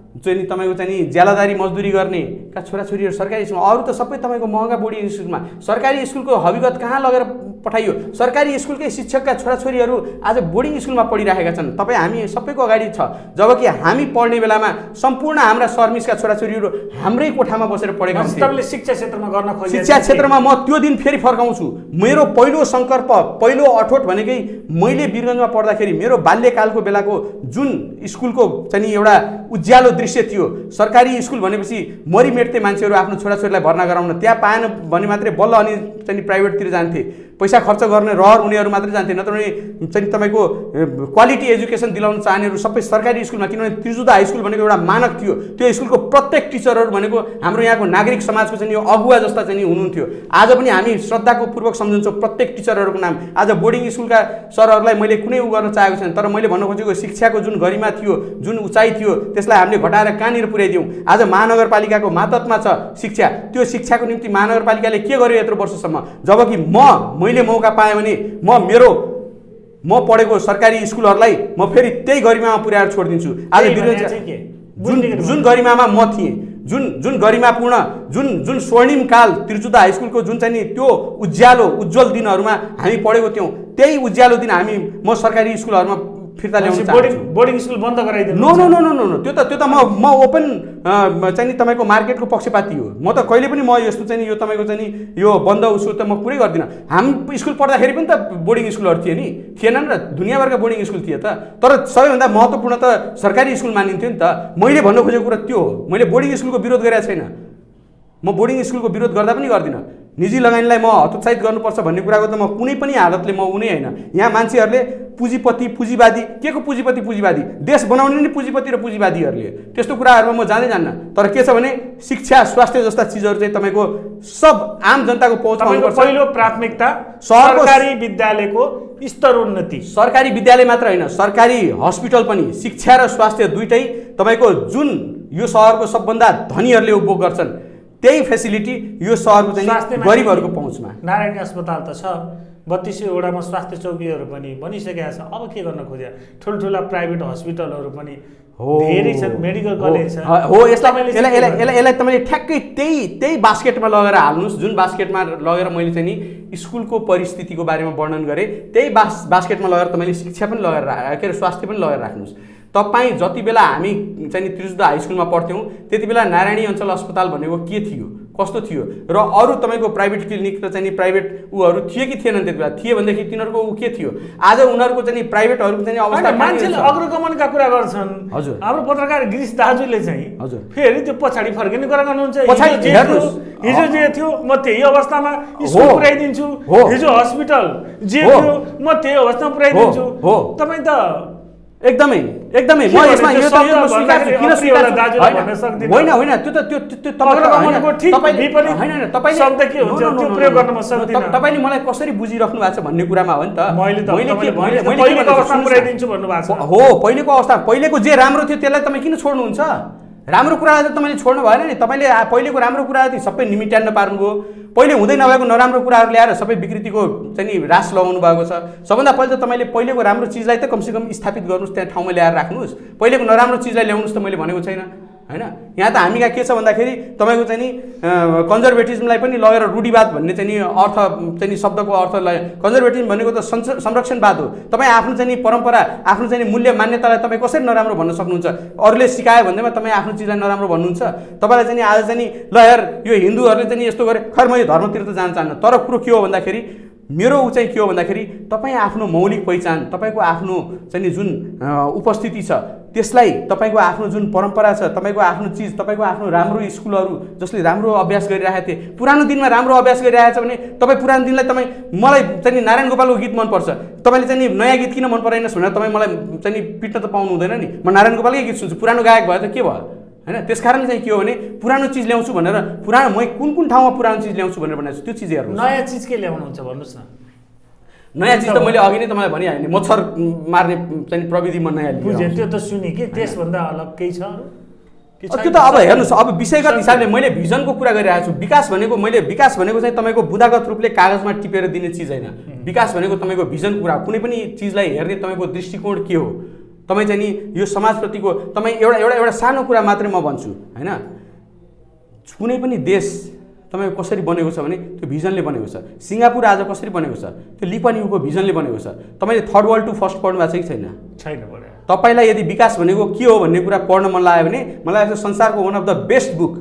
Speaker 2: चाहिँ तपाईँको चाहिँ नि ज्यालादारी मजदुरी गर्ने का छोराछोरीहरू सरकारी स्कुलमा। अरू त सबै तपाईँको महँगा बोर्डिङ स्कुलमा। सरकारी स्कुलको हविगत कहाँ लगेर पठाइयो? सरकारी स्कुलकै शिक्षकका छोराछोरीहरू आज बोर्डिङ स्कुलमा पढिरहेका छन्। तपाईँ हामी सबैको अगाडि छ। जबकि हामी पढ्ने बेलामा सम्पूर्ण हाम्रा सर्मिसका छोराछोरीहरू हाम्रै कोठामा बसेर पढेका थिए।
Speaker 1: तपाईँले शिक्षा क्षेत्रमा गर्न खोजेको?
Speaker 2: शिक्षा क्षेत्रमा म त्यो दिन फेरि फर्काउँछु। मेरो पहिलो सङ्कल्प, पहिलो अठोट भनेकै मैले वीरगञ्जमा पढ्दाखेरि मेरो बाल्यकालको बेलाको जुन स्कुलको चाहिँ नि एउटा उज्यालो दृश्य थियो। सरकारी स्कुल भनेपछि मरिमेट्थे मान्छेहरू आफ्नो छोराछोरीलाई भर्ना गराउन, त्यहाँ पाएन भने मात्रै बल्ल अनि चाहिँ प्राइभेटतिर जान्थे। पैसा खर्च गर्ने रहर उनीहरू मात्रै जान्थे, नत्र भने चाहिँ तपाईँको क्वालिटी एजुकेसन दिलाउन चाहनेहरू सबै सरकारी स्कुलमा, किनभने त्रिजुता हाई स्कुल भनेको एउटा मानक थियो। त्यो स्कुलको प्रत्येक टिचरहरू भनेको हाम्रो यहाँको नागरिक समाजको चाहिँ यो अगुवा जस्ता चाहिँ हुनुहुन्थ्यो। आज पनि हामी श्रद्धाको पूर्वक सम्झन्छौँ प्रत्येक टिचरहरूको नाम। आज बोर्डिङ स्कुलका सरहरूलाई मैले कुनै गर्न चाहेको छैन, तर मैले भन्न खोजेको शिक्षाको जुन गरिमा थियो, जुन उचाइ थियो, त्यसलाई हामीले घटाएर कहाँनिर पुर्याइदियौँ। आज महानगरपालिकाको मातहतमा छ शिक्षा, त्यो शिक्षाको निम्ति महानगरपालिकाले के गर्यो यत्रो वर्षसम्म? जबकि मैले मौका पाएँ भने म पढेको सरकारी स्कुलहरूलाई म फेरि त्यही गरिमामा पुर्याएर छोडिदिन्छु। आज जुन गरिमामा म थिएँ, जुन गरिमापूर्ण, जुन स्वर्णिम काल त्रिजुता हाई स्कुलको जुन चाहिँ नि त्यो उज्जवल दिनहरूमा हामी पढेको थियौँ, त्यही उज्यालो दिन म सरकारी स्कुलहरूमा फिर्ता ल्याउन चाहन्छु।
Speaker 1: बोर्डिङ स्कुल बन्द गराइदिनु?
Speaker 2: No no no no no त्यो त म ओपन चाहिँ नि तपाईँको मार्केटको पक्षपाती हो। म त कहिले पनि म यस्तो चाहिँ यो तपाईँको चाहिँ नि यो बन्द उसो त म पुरै गर्दिनँ। हामी स्कुल पढ्दाखेरि पनि त बोर्डिङ स्कुलहरू थिए नि, थिएनन् र दुनियाँभरका बोर्डिङ स्कुल थिए त। तर सबैभन्दा महत्त्वपूर्ण त सरकारी स्कुल मानिन्थ्यो नि त। मैले भन्न खोजेको कुरा त्यो हो। मैले बोर्डिङ स्कुलको विरोध गरेको छैन, म बोर्डिङ स्कुलको विरोध गर्दा पनि गर्दिनँ। निजी लगानीलाई म हतोत्साहित गर्नुपर्छ भन्ने कुराको त म कुनै पनि हालतले म उनी होइन। यहाँ मान्छेहरूले पुँजीपति पुँजीवादी, के को पुँजीपति पुँजीवादी? देश बनाउने नि पुँजीपति र पुँजीवादीहरूले, त्यस्तो कुराहरूमा म जाँदै जान्न। तर के छ भने शिक्षा स्वास्थ्य जस्ता चिजहरू चाहिँ तपाईँको सब आम जनताको पहुँचमा हुनुपर्छ।
Speaker 1: पहिलो प्राथमिकता सरकारी विद्यालयको स्तरोन्नति। सरकारी
Speaker 2: विद्यालय मात्र होइन, सरकारी हस्पिटल पनि, शिक्षा र स्वास्थ्य दुइटै तपाईँको जुन यो सहरको सबभन्दा धनीहरूले उपभोग गर्छन् त्यही फेसिलिटी यो सहरको चाहिँ गरिबहरूको पहुँचमा।
Speaker 1: नारायणी अस्पताल त छ, 3200 वडामा स्वास्थ्य चौकीहरू पनि बनिसकेका छ। अब के गर्न खोज्या? ठुल्ठुला प्राइभेट हस्पिटलहरू पनि धेरै छन्, मेडिकल कलेज छ।
Speaker 2: हो, यसलाई तपाईँले ठ्याक्कै त्यही बास्केटमा लगेर हाल्नुहोस्। जुन बास्केटमा लगेर मैले चाहिँ नि स्कुलको परिस्थितिको बारेमा वर्णन गरेँ, त्यही बास्केटमा लगेर तपाईँले शिक्षा पनि लगेर के अरे स्वास्थ्य पनि लगेर राख्नुहोस्। तपाईँ जति बेला हामी चाहिँ नि त्रिजुता हाई स्कुलमा पढ्थ्यौँ त्यति बेला नारायणी अञ्चल अस्पताल भनेको के थियो, कस्तो थियो, र अरू तपाईँको प्राइभेट क्लिनिक र चाहिँ नि प्राइभेट उहरू थिए कि थिएनन्? त्यति बेला थिए भनेदेखि तिनीहरूको ऊ के थियो? आज उनीहरूको चाहिँ नि प्राइभेटहरूको चाहिँ अवस्था,
Speaker 1: मान्छेले अग्रगमनका कुरा गर्छन्।
Speaker 2: हजुर,
Speaker 1: हाम्रो पत्रकार गिरीश दाजुले चाहिँ
Speaker 2: हजुर
Speaker 1: फेरि त्यो पछाडि फर्किने कुरा गर्नुहुन्छ।
Speaker 2: हिजो
Speaker 1: जे थियो म त्यही अवस्थामा स्कुल पुर्याइदिन्छु, हिजो हस्पिटल जे थियो म त्यही अवस्थामा पुर्याइदिन्छु। तपाईँ त
Speaker 2: एकदमै म यसमा यो स्वीकार्छु। किन स्वीकार्छु? होइन त्यो तपाईँले मलाई कसरी बुझिराख्नु भएको छ भन्ने कुरामा हो नि त। हो, पहिलेको अवस्था, पहिलेको जे राम्रो थियो त्यसलाई तपाईँ किन छोड्नुहुन्छ? राम्रो कुरालाई त तपाईँले छोड्नु भएन नि। तपाईँले पहिलेको राम्रो कुराहरू सबै निमिट्यान्न पार्नुभयो। पहिले हुँदै नभएको नराम्रो कुराहरू ल्याएर सबै विकृतिको चाहिँ नि रास लगाउनु भएको छ। सबभन्दा पहिले त तपाईँले पहिलेको राम्रो चिजलाई त कमसेकम स्थापित गर्नुहोस्, त्यहाँ ठाउँमा ल्याएर राख्नुहोस्। पहिलेको नराम्रो चिजलाई ल्याउनुहोस् त मैले भनेको छैन होइन। यहाँ त हामी कहाँ के छ भन्दाखेरि तपाईँको चाहिँ नि कन्जर्भेटिजमलाई पनि लगेर रूढिवाद भन्ने चाहिँ नि अर्थ चाहिँ नि शब्दको अर्थलाई, कन्जर्भेटिजम भनेको त संरक्षणवाद हो। तपाईँ आफ्नो चाहिँ नि परम्परा, आफ्नो चाहिँ नि मूल्य मान्यतालाई तपाईँ कसरी नराम्रो भन्न सक्नुहुन्छ? अरूले सिकायो भन्दैमा तपाईँ आफ्नो चिजलाई नराम्रो भन्नुहुन्छ? तपाईँलाई चाहिँ नि आज चाहिँ नि ल यार यो हिन्दूहरूले चाहिँ नि यस्तो गरे, खैर म यो धर्मतिर त जान चाहन्न। तर कुरो के हो भन्दाखेरि मेरो ऊ चाहिँ के हो भन्दाखेरि तपाईँ आफ्नो मौलिक पहिचान, तपाईँको आफ्नो चाहिँ नि जुन उपस्थिति छ त्यसलाई, तपाईँको आफ्नो जुन परम्परा छ, तपाईँको आफ्नो चिज, तपाईँको आफ्नो राम्रो स्कुलहरू जसले राम्रो अभ्यास गरिरहेको थिए, पुरानो दिनमा राम्रो अभ्यास गरिरहेको छ भने तपाईँ पुरानो दिनलाई तपाईँ, मलाई चाहिँ नि नारायण गोपालको गीत मनपर्छ, तपाईँले चाहिँ नि नयाँ गीत किन मन पराएनस् भनेर तपाईँ मलाई चाहिँ नि पिट्न त पाउनु हुँदैन नि। म नारायण गोपालकै गीत सुन्छु, पुरानो गायक भयो त के भयो होइन। त्यस कारण चाहिँ के हो भने पुरानो चिज ल्याउँछु भनेर, पुरानो म कुन ठाउँमा पुरानो चिज ल्याउँछु भनेर भनेको छु, त्यो चिज हेर्नु।
Speaker 1: नयाँ चिज के ल्याउनुहुन्छ भन्नुहोस् न?
Speaker 2: नयाँ चिज त मैले अघि नै तपाईँलाई भनिहालेँ नि, मच्छर मार्ने चाहिँ प्रविधि म नयाँ
Speaker 1: बुझेँ, त्यो त सुने कि त्यसभन्दा अलग केही छ?
Speaker 2: त्यो त अब हेर्नुहोस्, अब विषयगत हिसाबले मैले भिजनको कुरा गरिरहेको छु। विकास भनेको चाहिँ तपाईँको बुदागत रूपले कागजमा टिपेर दिने चिज होइन। विकास भनेको तपाईँको भिजन कुरा, कुनै पनि चिजलाई हेर्ने तपाईँको दृष्टिकोण के हो, तपाईँ चाहिँ नि यो समाजप्रतिको तपाईँ एउटा सानो कुरा मात्रै म भन्छु होइन। कुनै पनि देश तपाईँको कसरी बनेको छ भने त्यो भिजनले बनेको छ। सिङ्गापुर आज कसरी बनेको छ? त्यो लिपान्युको भिजनले बनेको छ। तपाईँले थर्ड वर्ल्ड टु फर्स्ट पढ्नु भएको छ कि छैन?
Speaker 1: छैन।
Speaker 2: तपाईँलाई यदि विकास भनेको के हो भन्ने कुरा पढ्न मन लाग्यो भने मलाई लाग्छ संसारको one of the best book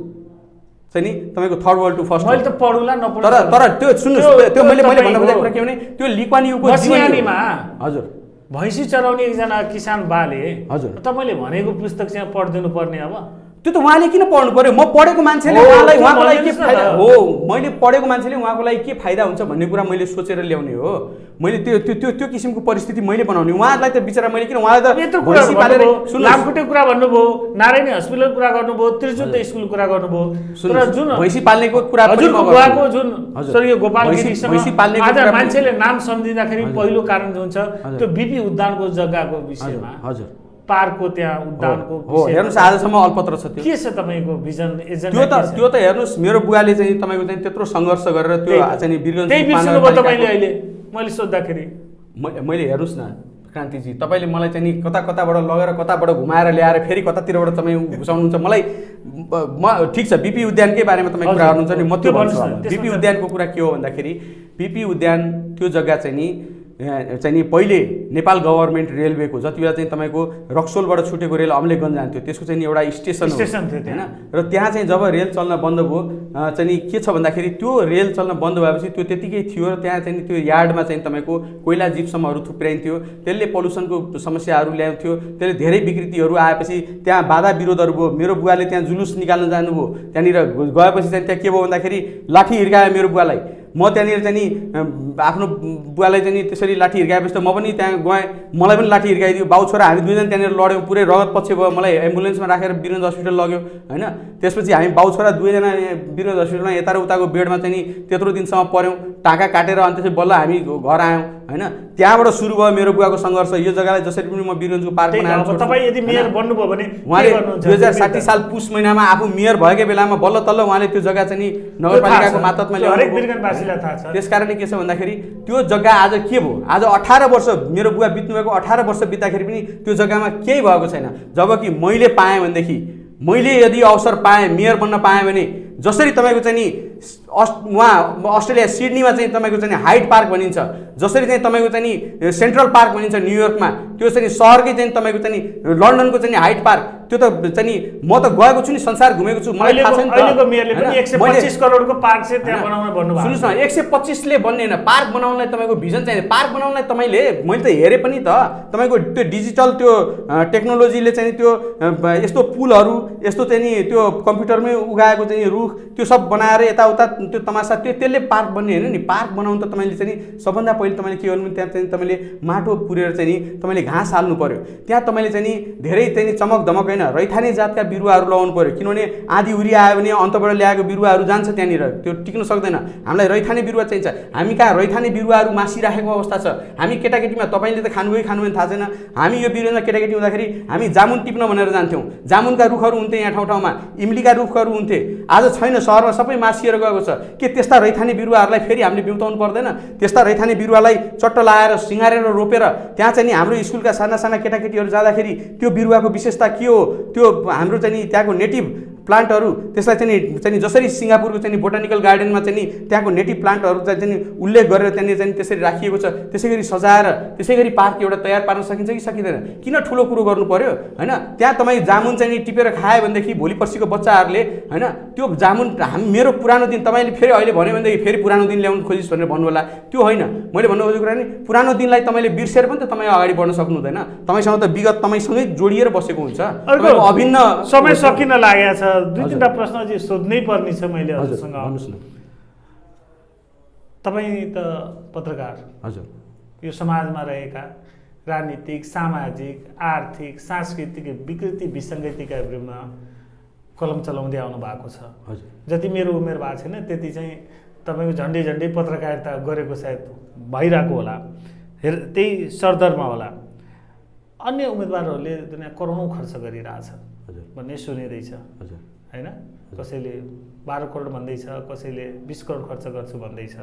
Speaker 2: चाहिँ नि तपाईँको थर्ड वर्ल्ड टु फर्स्ट।
Speaker 1: मैले त पढौँला नपढौँ,
Speaker 2: तर त्यो सुन्नुहोस्, त्यो मैले भन्न खोजेको कुरा के भने त्यो लिपान्युको
Speaker 1: जीवनीमा
Speaker 2: हजुर
Speaker 1: भैँसी चराउने एकजना किसान बाले,
Speaker 2: हजुर
Speaker 1: तपाईँले भनेको पुस्तक चाहिँ पढिदिनु पर्ने। अब
Speaker 2: त्यो त उहाँले किन पढ्नु पर्यो? म पढेको मान्छेले उहाँलाई उहाँको लागि के फाइदा हो, मैले पढेको मान्छेले उहाँको लागि के फाइदा हुन्छ भन्ने कुरा मैले सोचेर ल्याउने हो। मैले त्यो त्यो त्यो त्यो किसिमको परिस्थिति मैले बनाउने। उहाँलाई त बिचरा मैले किन, उहाँलाई त भैँसी पालेर
Speaker 1: लामखुट्टे कुरा भन्नुभयो, नारायणी हस्पिटल कुरा गर्नुभयो, त्रिजुत स्कुल कुरा गर्नुभयो, तर जुन
Speaker 2: भैँसी पाल्नेको कुरा
Speaker 1: हजुरको बुवाको जुन स्वर्गीय गोपाल गिरीसँग
Speaker 2: भैँसी पाल्नेको
Speaker 1: आज
Speaker 2: कुरा
Speaker 1: मान्छेले नाम सम्झिँदाखेरि पहिलो कारण हुन्छ त्यो बिपी उद्यानको जग्गाको विषयमा।
Speaker 2: हजुर,
Speaker 1: पार्कको त्यहाँ उद्यानको
Speaker 2: हो, हेर्नुहोस् आजसम्म अल्पत्र छ त्यो।
Speaker 1: के छ तपाईँको भिजन
Speaker 2: त्यो
Speaker 1: एजेन्डा?
Speaker 2: त हेर्नुहोस्, मेरो बुवाले चाहिँ तपाईँको चाहिँ त्यत्रो सङ्घर्ष गरेर त्यो चाहिँ वीरगञ्ज
Speaker 1: त्यही बिर्सनुभयो तपाईँले अहिले मैले सोद्धाखेरि।
Speaker 2: मैले हेर्नुहोस् न क्रान्तिजी, तपाईँले मलाई चाहिँ नि कता कताबाट लगेर कताबाट घुमाएर ल्याएर फेरि कतातिरबाट तपाईँ घुसाउनुहुन्छ मलाई। ठिक छ, बिपी उद्यानकै बारेमा तपाईँ कुरा गर्नुहुन्छ नि, म त्यो भन्छु। बिपी उद्यानको कुरा के हो भन्दाखेरि, बिपी उद्यान त्यो जग्गा चाहिँ नि पहिले नेपाल गभर्मेन्ट रेलवेको जति बेला चाहिँ तपाईँको रक्सोलबाट छुटेको रेल अम्लेखगञ्ज जान्थ्यो त्यसको चाहिँ एउटा स्टेसन
Speaker 1: थियो
Speaker 2: होइन। र त्यहाँ चाहिँ जब रेल चल्न बन्द भयो चाहिँ नि के छ भन्दाखेरि त्यो रेल चल्न बन्द भएपछि त्यो त्यतिकै थियो र त्यहाँ चाहिँ त्यो यार्डमा चाहिँ तपाईँको कोइला जिप्समहरू थुप्राइन्थ्यो। त्यसले पल्युसनको समस्याहरू ल्याउँथ्यो। त्यसले धेरै विकृतिहरू आएपछि त्यहाँ बाधा विरोधहरू भयो। मेरो बुवाले त्यहाँ जुलुस निकाल्न जानुभयो, त्यहाँनिर गएपछि चाहिँ त्यहाँ के भयो भन्दाखेरि लाठी हिर्कायो मेरो बुवालाई। म त्यहाँनिर चाहिँ नि आफ्नो बुवालाई चाहिँ नि त्यसरी लाठी हिर्काएपछि त म पनि त्यहाँ गएँ, मलाई पनि लाठी हिर्काइदियो। बाउ छोरा हामी दुईजना त्यहाँनिर लड्यौँ, पुरै रगत पछि भयो। मलाई एम्बुलेन्समा राखेर वीरगञ्ज हस्पिटल लग्यो होइन। त्यसपछि हामी बाउ छोरा दुवैजना वीरगञ्ज हस्पिटलमा यता र उताको बेडमा चाहिँ नि त्यत्रो दिनसम्म पऱ्यौँ, टाँका काटेर अनि त्यसपछि बल्ल हामी घर आयौँ होइन। त्यहाँबाट सुरु भयो मेरो बुवाको सङ्घर्ष। यो जग्गालाई जसरी पनि म वीरगञ्जको पार्क बनाएर
Speaker 1: तपाईँ यदि मेयर बन्नुभयो भने
Speaker 2: उहाँले 2060 साल पुस महिनामा आफू मेयर भएकै बेलामा बल्ल तल्ल उहाँले त्यो जग्गा चाहिँ नि नगरपालिकाको मातहतमा ल्याउनु। त्यस कारणले के छ भन्दाखेरि त्यो जग्गा आज के भयो, आज 18 वर्ष मेरो बुवा बित्नुभएको 18 वर्ष बित्दाखेरि पनि त्यो जग्गामा केही भएको छैन। जबकि मैले पाएँ भनेदेखि, मैले यदि अवसर पाएँ, मेयर बन्न पाएँ भने जसरी तपाईँको चाहिँ नि वहाँ अस्ट्रेलिया सिडनीमा चाहिँ तपाईँको चाहिँ हाइड पार्क भनिन्छ, जसरी चाहिँ तपाईँको चाहिँ नि सेन्ट्रल पार्क भनिन्छ न्युयोर्कमा, त्यो चाहिँ सहरकै चाहिँ तपाईँको चाहिँ लन्डनको चाहिँ हाइड पार्क, त्यो त चाहिँ नि म त गएको छु नि, संसार घुमेको छु, मलाई थाहा छ नि।
Speaker 1: अहिलेको मेयरले पनि 125 करोडको पार्क चाहिँ त्यहाँ बनाउन भन्नुभयो।
Speaker 2: सुन्नुहोस् न, 125 ले बन्ने होइन, पार्क बनाउनलाई तपाईँको भिजन चाहियो। पार्क बनाउनलाई तपाईँले, मैले त हेरेँ पनि त, तपाईँको त्यो डिजिटल त्यो टेक्नोलोजीले चाहिँ त्यो यस्तो पुलहरू, यस्तो चाहिँ नि त्यो कम्प्युटरमै उगाएको चाहिँ रुख, त्यो सब बनाएर यताउता त्यो तमासा, त्यसले पार्क बन्ने होइन नि। पार्क बनाउनु त तपाईँले चाहिँ नि सबभन्दा पहिले तपाईँले के गर्नु, त्यहाँ चाहिँ तपाईँले माटो पुरेर चाहिँ नि तपाईँले घाँस हाल्नु पर्यो। त्यहाँ तपाईँले चाहिँ नि धेरै चाहिँ नि चमक धमक होइन, रैथाने जातका बिरुवाहरू लगाउनु पर्यो। किनभने आँधी उरी आयो भने अन्तबाट ल्याएको बिरुवाहरू जान्छ त्यहाँनिर, त्यो टिक्न सक्दैन। हामीलाई रैथाने बिरुवा चाहिन्छ। हामी कहाँ रैथाने बिरुवाहरू मासिराखेको अवस्था छ। हामी केटाकेटीमा, तपाईँले त खानुभयो खानुभयो थाहा छैन, हामी यो बिरुवा केटाकेटी हुँदाखेरि हामी जामुन टिप्न भनेर जान्थ्यौँ। जामुनका रुखहरू हुन्थे यहाँ ठाउँ ठाउँमा, इम्लीका रुखहरू हुन्थे। आज छैन, सहरमा सबै मासिएर गएको छ। के त्यस्ता रैथाने बिरुवाहरूलाई फेरि हामीले बिउताउनु पर्दैन? त्यस्ता रैथाने बिरुवालाई चट्ट लाएर सिँगारेर रोपेर त्यहाँ चाहिँ नि हाम्रो स्कुलका साना साना केटाकेटीहरू जाँदाखेरि त्यो बिरुवाको विशेषता के हो, त्यो हाम्रो चाहिँ नि त्यहाँको नेटिभ प्लान्टहरू, त्यसलाई चाहिँ नि जसरी सिङ्गापुरको चाहिँ बोटानिकल गार्डनमा चाहिँ नि त्यहाँको नेटिभ प्लान्टहरू चाहिँ उल्लेख गरेर त्यहाँनिर चाहिँ त्यसरी राखिएको छ। त्यसै गरी सजाएर त्यसै गरी पार्क एउटा तयार पार्न सकिन्छ कि सकिँदैन? किन ठुलो कुरो गर्नु पर्यो होइन? त्यहाँ तपाईँ जामुन चाहिँ नि टिपेर खायो भनेदेखि भोलि पर्सिको बच्चाहरूले होइन त्यो जामुन मेरो पुरानो दिन, तपाईँले फेरि अहिले भन्यो भनेदेखि फेरि पुरानो दिन ल्याउनु खोजिस् भनेर भन्नु होला, त्यो होइन। मैले भन्नु खोजेको कुरा नि, पुरानो दिनलाई तपाईँले बिर्सेर पनि त तपाईँ अगाडि बढ्न सक्नु हुँदैन। तपाईँसँग त विगत तपाईँसँगै जोडिएर बसेको हुन्छ। अभिन्न
Speaker 1: समय सकिन लागेको छ। दुई तीनवटा प्रश्न चाहिँ सोध्नै पर्ने छ मैले हजुरसँग।
Speaker 2: भन्नुहोस् न।
Speaker 1: तपाईँ त पत्रकार,
Speaker 2: हजुर,
Speaker 1: यो समाजमा रहेका राजनीतिक, सामाजिक, आर्थिक, सांस्कृतिक विकृति विसङ्गतिका विरुद्धमा कलम चलाउँदै आउनु भएको छ।
Speaker 2: हजुर,
Speaker 1: जति मेरो उमेर भएको छैन त्यति चाहिँ तपाईँको झन्डै झन्डै पत्रकारिता गरेको सायद भइरहेको होला, त्यही सरदरमा होला। अन्य उम्मेदवारहरूले दुनियाँ करोडौँ खर्च गरिरहेछन् भन्ने सुनिँदैछ होइन? कसैले 12 करोड भन्दैछ, कसैले 20 करोड खर्च गर्छु भन्दैछ।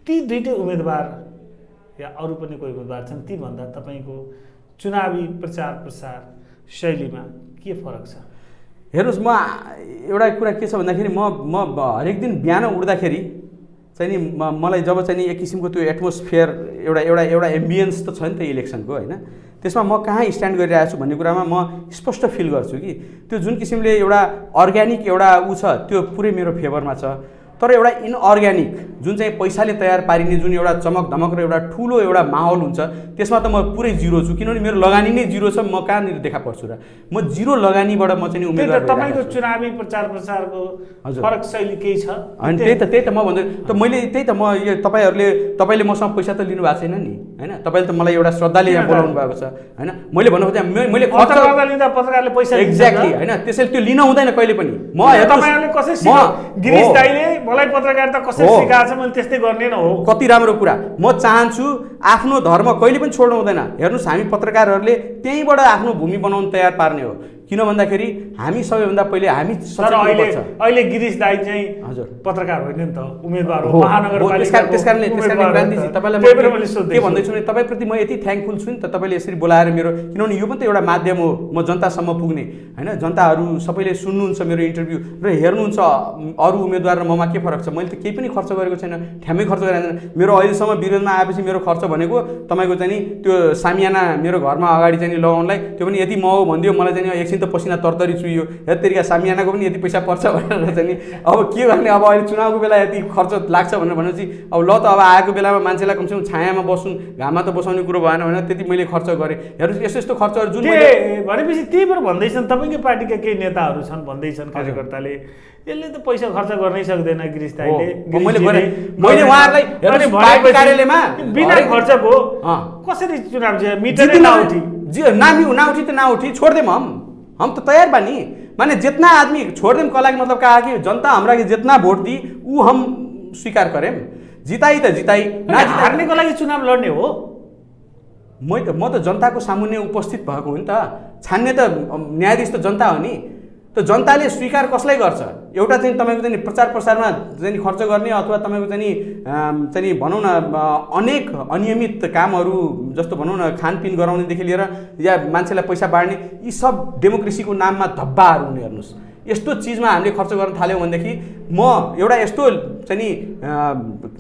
Speaker 1: ती दुईटै उम्मेदवार या अरू पनि कोही उम्मेदवार छन्, तीभन्दा तपाईँको चुनावी प्रचार प्रसार शैलीमा के फरक छ?
Speaker 2: हेर्नुहोस्, म एउटा कुरा के छ भन्दाखेरि म हरेक दिन बिहान उठ्दाखेरि चाहिँ नि मलाई जब चाहिँ नि एक किसिमको त्यो एटमोस्फियर एउटा एम्बियन्स त छ नि त इलेक्सनको होइन, त्यसमा म कहाँ स्ट्यान्ड गरिरहेको छु भन्ने कुरामा म स्पष्ट फिल गर्छु कि त्यो जुन किसिमले एउटा अर्ग्यानिक एउटा ऊ छ त्यो पुरै मेरो फेभरमा छ। तर एउटा इनअर्ग्यानिक जुन चाहिँ पैसाले तयार पारिने जुन एउटा चमक धमक र एउटा ठुलो एउटा माहौल हुन्छ त्यसमा त म पुरै जिरो छु, किनभने मेरो लगानी नै जिरो छ। म कहाँनिर देखा पर्छु र? म जिरो लगानीबाट म चाहिँ उम्मेदवार
Speaker 1: तपाईँको चुनावी प्रचार प्रसारको फरक शैली केही छ?
Speaker 2: अनि त्यही त म भन्दै त मैले त्यही त म यो तपाईँले मसँग पैसा त लिनु भएको छैन नि हैन? तपाईँले त मलाई एउटा श्रद्धाले यहाँ बोलाउनु भएको छ हैन? मैले भन्नु खोजेँ मैले खर्च
Speaker 1: लिँदा पत्रकारले पैसा
Speaker 2: एक्ज्याक्टली हैन, त्यसैले त्यो लिन हुँदैन कहिले पनि। म
Speaker 1: तपाईँले कसै गिरीश दाइले मलाई पत्रकारिता कसरी सिकाएको छ मैले त्यस्तै गर्ने न हो।
Speaker 2: कति राम्रो कुरा। म चाहन्छु आफ्नो धर्म कहिले पनि छोड्नु हुँदैन। हेर्नुहोस्, हामी पत्रकारहरूले त्यहीँबाट आफ्नो भूमि बनाउन तयार पार्ने हो। किन भन्दाखेरि हामी सबैभन्दा पहिले हामी
Speaker 1: अहिले गिरीश दाइ चाहिँ
Speaker 2: हजुर
Speaker 1: पत्रकार होइन नि त, उम्मेदवार हो महानगरपालिका।
Speaker 2: त्यसकारणले क्रान्तिजी तपाईँलाई के भन्दैछु भने तपाईँप्रति म यति थ्याङ्कफुल छु नि त, तपाईँले यसरी बोलाएर मेरो, किनभने यो पनि त एउटा माध्यम हो म जनतासम्म पुग्ने हैन? जनताहरू सबैले सुन्नुहुन्छ मेरो इन्टरभ्यू र हेर्नुहुन्छ अरू उम्मेदवार र ममा के फरक छ। मैले त केही पनि खर्च गरेको छैन, ठ्याम्मै खर्च गरेको छैन। मेरो अहिलेसम्म विरोधमा आएपछि मेरो खर्च भनेको तपाईँको चाहिँ नि त्यो सामियाना मेरो घरमा अगाडि चाहिँ लगाउनलाई, त्यो पनि यति महँगो भनिदियो मलाई चाहिँ एकछिन त पसिना तरतरी चुइयो। यतिका सामियानाको पनि यति पैसा पर्छ भनेर चाहिँ नि अब के गर्ने, अब अहिले चुनावको बेला यति खर्च लाग्छ भनेर भनेपछि अब ल त अब आएको बेलामा मान्छेलाई कमसेकम छायामा बस्नु, घाममा त बसाउने कुरो भएन भनेर त्यति मैले खर्च गरेँ। हेर्नुहोस् यस्तो यस्तो खर्चहरू जुन
Speaker 1: भनेपछि त्यही भएर भन्दैछन् तपाईँकै पार्टीका केही नेताहरू छन् भन्दैछन् कार्यकर्ताले यसले त पैसा खर्च गर्नै सक्दैन गिरीश दाइले।
Speaker 2: मैले उहाँहरूलाई कार्यालयमा
Speaker 1: बिना खर्चको कसरी चुनाव मिटर नउठी
Speaker 2: नाउठी त नाउठी छोड़ देम हम तो तैयार बानी। माने जितना आदमी छोड़ देम कहला मतलब कहा कि जनता हमरा के जितना वोट दी वो हम स्वीकार करें। जिताई त जिताई
Speaker 1: ना हार्नेको लागि चुनाव लड्ने हो।
Speaker 2: म त जनताको सामुन्ने उपस्थित भएको हो नि त। छान्ने त न्यायाधीश त जनता हो नि। त जनताले स्वीकार कसलाई गर्छ? एउटा चाहिँ तपाईँको चाहिँ प्रचार प्रसारमा चाहिँ खर्च गर्ने अथवा तपाईँको चाहिँ भनौँ न अनेक अनियमित कामहरू जस्तो भनौँ न खानपिन गराउनेदेखि लिएर या मान्छेलाई पैसा बाँड्ने, यी सब डेमोक्रेसीको नाममा धब्बाहरू हुने। हेर्नुहोस् यस्तो चिजमा हामीले खर्च गर्न थाल्यौँ भनेदेखि म एउटा यस्तो चाहिँ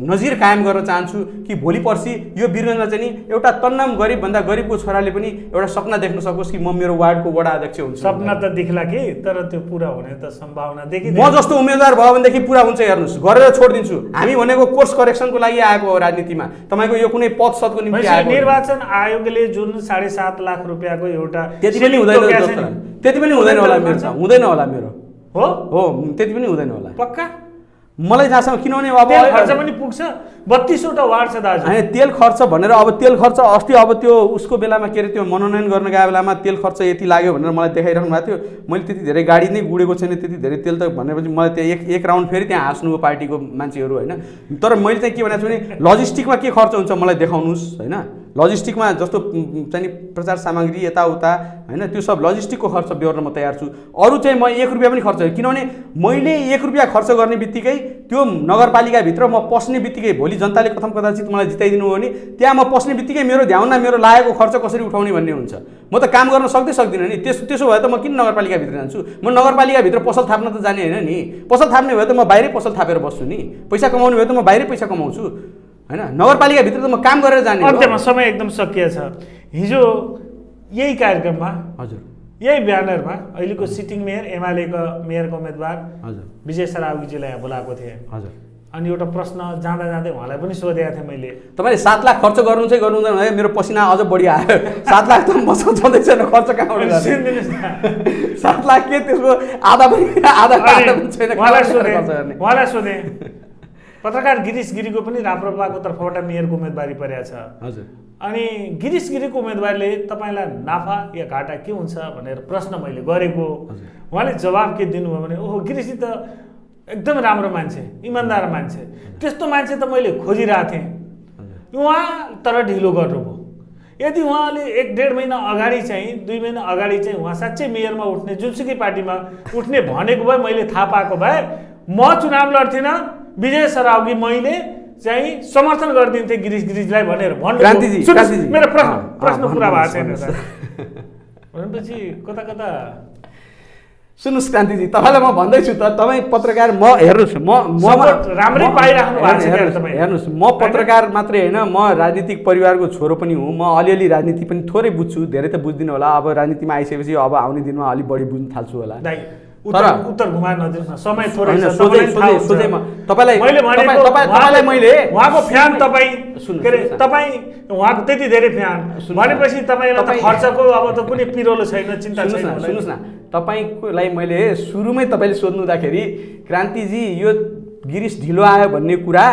Speaker 2: नजिर कायम गर्न चाहन्छु कि भोलि पर्सि यो वीरगञ्जमा चाहिँ एउटा तन्नाम गरिबभन्दा गरिबको छोराले पनि एउटा सपना देख्न सकोस् कि म मेरो वार्डको वडा अध्यक्ष हुन्छु।
Speaker 1: सपना त देख्ला कि तर त्यो पुरा हुने त सम्भावना देखिँदैन।
Speaker 2: म जस्तो उम्मेदवार भयो भनेदेखि पुरा हुन्छ। हेर्नुहोस् गरेर छोडिदिन्छु। हामी भनेको कोर्स करेक्सनको लागि आएको हो राजनीतिमा, तपाईँको यो कुनै पद सदको निम्ति आएको।
Speaker 1: निर्वाचन आयोगले जुन 7.5 लाख रुपियाँको एउटा
Speaker 2: त्यति पनि हुँदैन, त्यति पनि हुँदैन होला मेरो, हुँदैन होला मेरो
Speaker 1: हो
Speaker 2: त्यति पनि हुँदैन होला
Speaker 1: पक्का
Speaker 2: मलाई जहाँसम्म। किनभने अब
Speaker 1: खर्च पनि पुग्छ। 32वटा वार्ड छ दाजु।
Speaker 2: हैन तेल खर्च भनेर अब तेल खर्च अस्ति अब त्यो उसको बेलामा के अरे त्यो मनोनयन गर्न गएको बेलामा तेल खर्च यति लाग्यो भनेर मलाई देखाइराख्नु भएको थियो। मैले त्यति धेरै गाडी नै गुडेको छैन, त्यति धेरै तेल त भनेपछि मलाई त्यो एक राउन्ड फेरि त्यहाँ हाँस्नु पार्टीको मान्छेहरू हैन। तर मैले चाहिँ के भनेको छु भने लजिस्टिकमा के खर्च हुन्छ मलाई देखाउनुहोस् हैन। लजिस्टिकमा जस्तो चाहिँ प्रचार सामग्री यताउता हैन त्यो सब लजिस्टिकको खर्च बेहोर्न म तयार छु। अरू चाहिँ म 1 रुपियाँ पनि खर्च, किनभने मैले 1 रुपियाँ खर्च गर्ने बित्तिकै त्यो नगरपालिकाभित्र म पस्ने बित्तिकै भोलि जनताले कथम कदाचित मलाई जिताइदिनु हो भने त्यहाँ म पस्ने बित्तिकै मेरो ध्यानमा मेरो लागेको खर्च कसरी उठाउने भन्ने हुन्छ। म त काम गर्न सक्दिनँ नि। त्यसो भए त म किन नगरपालिकाभित्र जान्छु? म नगरपालिकाभित्र पसल थाप्न त जाने होइन नि। पसल थाप्ने भए त म बाहिरै पसल थापेर बस्छु नि। पैसा कमाउने भए त म बाहिरै पैसा कमाउँछु हैन। नगरपालिकाभित्र त म काम गरेर जाने।
Speaker 1: अन्त्यमा समय एकदम सकिएछ। हिजो यही कार्यक्रममा हजुर यही ब्यानरमा अहिलेको सिटिङ मेयर एमालेको मेयरको उम्मेदवार हजुर विजय सरावगीजीलाई यहाँ बोलाएको थिएँ हजुर। अनि एउटा प्रश्न जाँदा जाँदै उहाँलाई पनि सोधेको थिएँ मैले, तपाईँले
Speaker 2: 7 लाख खर्च गर्नु चाहिँ गर्नु हुँदैन भने मेरो पसिना अझ बढी आयो। 7 लाख त मसँग छँदै छैन, खर्च कहाँबाट गर्ने? 7 लाख के त्यसको आधा पनि छैन।
Speaker 1: उहाँलाई सोधेँ पत्रकार गिरीश गिरीको पनि राप्रपाको तर्फबाट मेयरको उम्मेदवारी परेको छ हजुर। अनि गिरीश गिरीको उम्मेदवारले तपाईँलाई नाफा या घाटा के हुन्छ भनेर प्रश्न मैले गरेको, उहाँले जवाब के दिनुभयो भने ओहो गिरीशजी त एकदम राम्रो मान्छे, इमान्दार मान्छे, त्यस्तो मान्छे त मैले खोजिरहेको थिएँ उहाँ तर ढिलो गर्नुभयो। यदि उहाँले 1-1.5 महिना अगाडि चाहिँ 2 महिना अगाडि चाहिँ उहाँ साँच्चै मेयरमा उठ्ने जुनसुकै पार्टीमा उठ्ने भनेको भए मैले थाहा पाएको भए म चुनाव लड्थिनँ, विजय सरावगी मैले चाहिँ समर्थन गरिदिन्थे गिरीशलाई भनेर भन्नु। मेरो प्रश्न पुरा भएको छैन भनेपछि कता कता
Speaker 2: सुन्नुहोस् क्रान्तिजी, तपाईँलाई म भन्दैछु त तपाईँ पत्रकार म हेर्नुहोस् म
Speaker 1: राम्रै पाइराख्नु भएको छ।
Speaker 2: हेर्नुहोस् म पत्रकार मात्रै होइन, म राजनीतिक परिवारको छोरो पनि हुँ। म अलिअलि राजनीति पनि थोरै बुझ्छु, धेरै त बुझ्दिनँ होला। अब राजनीतिमा आइसकेपछि अब आउने दिनमा अलिक बढी बुझ्न थाल्छु होला।
Speaker 1: उत्तर घुमाएर नदिनुहोस् न, समय थोरै छ। उहाँको फ्यान तपाईँ के अरे तपाईँ उहाँको त्यति धेरै फ्यान भनेपछि तपाईँलाई त खर्चको अब त कुनै पिरोलो छैन, चिन्ता छैन।
Speaker 2: सुन्नुहोस् न, तपाईँलाई मैले सुरुमै तपाईँले सोध्नुहुँदाखेरि क्रान्तिजी यो गिरीश ढिलो आयो भन्ने कुरा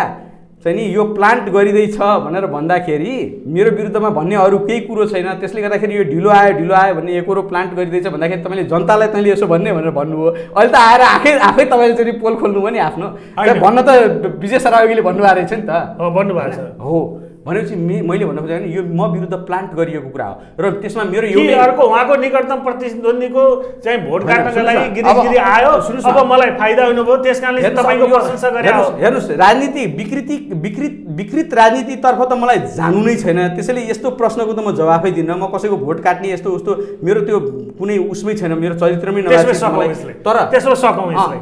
Speaker 2: चाहिँ नि यो प्लान्ट गरिँदैछ भनेर भन्दाखेरि मेरो विरुद्धमा भन्ने अरू केही कुरो छैन। त्यसले गर्दाखेरि यो ढिलो आयो भन्ने एकरो प्लान्ट गरिँदैछ भन्दाखेरि तपाईँले जनतालाई तैँले यसो भन्ने भनेर भन्नुभयो। अहिले त आएर आफै तपाईँले चाहिँ पोल खोल्नु भयो नि आफ्नो। भन्न त विजय सरावगीले भन्नुभएको रहेछ नि त।
Speaker 1: भन्नुभएको छ
Speaker 2: हो भनेपछि मैले भन्नु खोजेको यो म विरुद्ध प्लान्ट गरिएको कुरा हो र त्यसमा मेरो
Speaker 1: एउटै अर्को उहाँको निकटतम प्रतिद्वन्दीको चाहिँ भोट काट्नका लागि गिरी आयो, अब मलाई फाइदा हुनुभयो त्यसकारणले तपाईँको प्रशंसा गरे।
Speaker 2: हेर्नुहोस्, राजनीति विकृत राजनीतितर्फ त मलाई जानु नै छैन, त्यसैले यस्तो प्रश्नको त म जवाफै दिन्न। म कसैको भोट काट्ने यस्तो उस्तो मेरो त्यो कुनै उसमै छैन, मेरो चरित्रमै नभएको।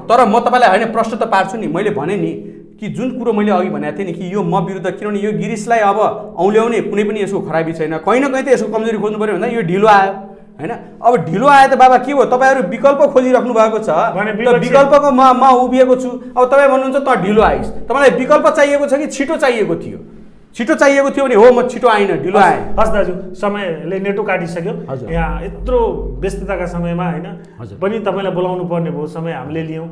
Speaker 2: तर म तपाईँलाई होइन प्रश्न त पार्छु नि। मैले भने नि कि जुन कुरो मैले अघि भनेको थिएँ नि कि यो म विरुद्ध, किनभने यो गिरीशलाई अब औल्याउने कुनै पनि यसको खराबी छैन, कहीँ न कहीँ त यसको कमजोरी खोज्नु पऱ्यो भन्दा यो ढिलो आयो होइन। अब ढिलो आयो त बाबा के हो, तपाईँहरू विकल्प खोजिराख्नु भएको छ, विकल्पको म उभिएको छु। अब तपाईँ भन्नुहुन्छ त ढिलो आइस्, तपाईँलाई विकल्प चाहिएको छ कि छिटो चाहिएको थियो? छिटो चाहिएको थियो भने हो म छिटो आइनँ, ढिलो आएँ।
Speaker 1: हस् दाजु, समयले नेटो काटिसक्यो। यहाँ यत्रो व्यस्तताका समयमा होइन पनि तपाईँलाई बोलाउनु पर्ने भयो, समय हामीले लियौँ,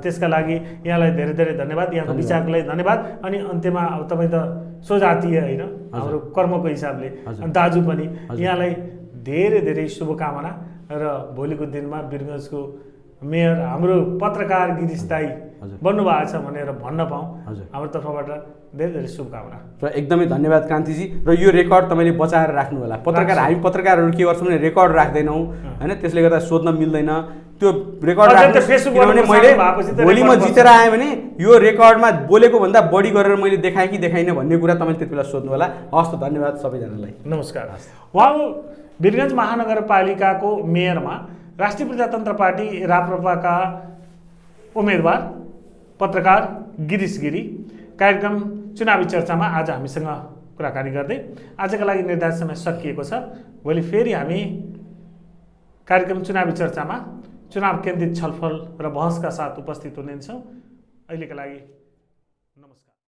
Speaker 1: त्यसका लागि यहाँलाई धेरै धेरै धन्यवाद, यहाँको विचारको लागि धन्यवाद। अनि अन्त्यमा अब तपाईँ त स्वजातीय होइन हाम्रो कर्मको हिसाबले दाजु पनि यहाँलाई धेरै धेरै शुभकामना र भोलिको दिनमा वीरगञ्जको मेयर हाम्रो पत्रकार गिरीश दाई बन्नुभएको छ भनेर भन्न पाऊँ, हाम्रो तर्फबाट धेरै धेरै शुभकामना
Speaker 2: र एकदमै धन्यवाद क्रान्तिजी। र यो रेकर्ड तपाईँले बचाएर राख्नु होला। हामी पत्रकारहरू के गर्छौँ भने रेकर्ड राख्दैनौँ होइन, त्यसले गर्दा सोध्न मिल्दैन। त्यो रेकर्ड किनभने मैले भोलि म जितेर आएँ भने यो रेकर्डमा बोलेको भन्दा बढी गरेर मैले देखाएँ कि देखाइनँ भन्ने कुरा तपाईँले त्यति बेला सोध्नु होला। हस् त, धन्यवाद सबैजनालाई,
Speaker 1: नमस्कार। उहाँ वीरगञ्ज महानगरपालिकाको मेयरमा राष्ट्रिय प्रजातन्त्र पार्टी राप्रपाका उम्मेदवार पत्रकार गिरीश गिरी कार्यक्रम चुनावी चर्चामा आज हामीसँग कुराकानी गर्दै आजका लागि निर्धारित समय सकिएको छ। भोलि फेरि हामी कार्यक्रम चुनावी चर्चामा चुनाव केन्द्रित छलफल र बहसका साथ उपस्थित हुनेछौँ। अहिलेका लागि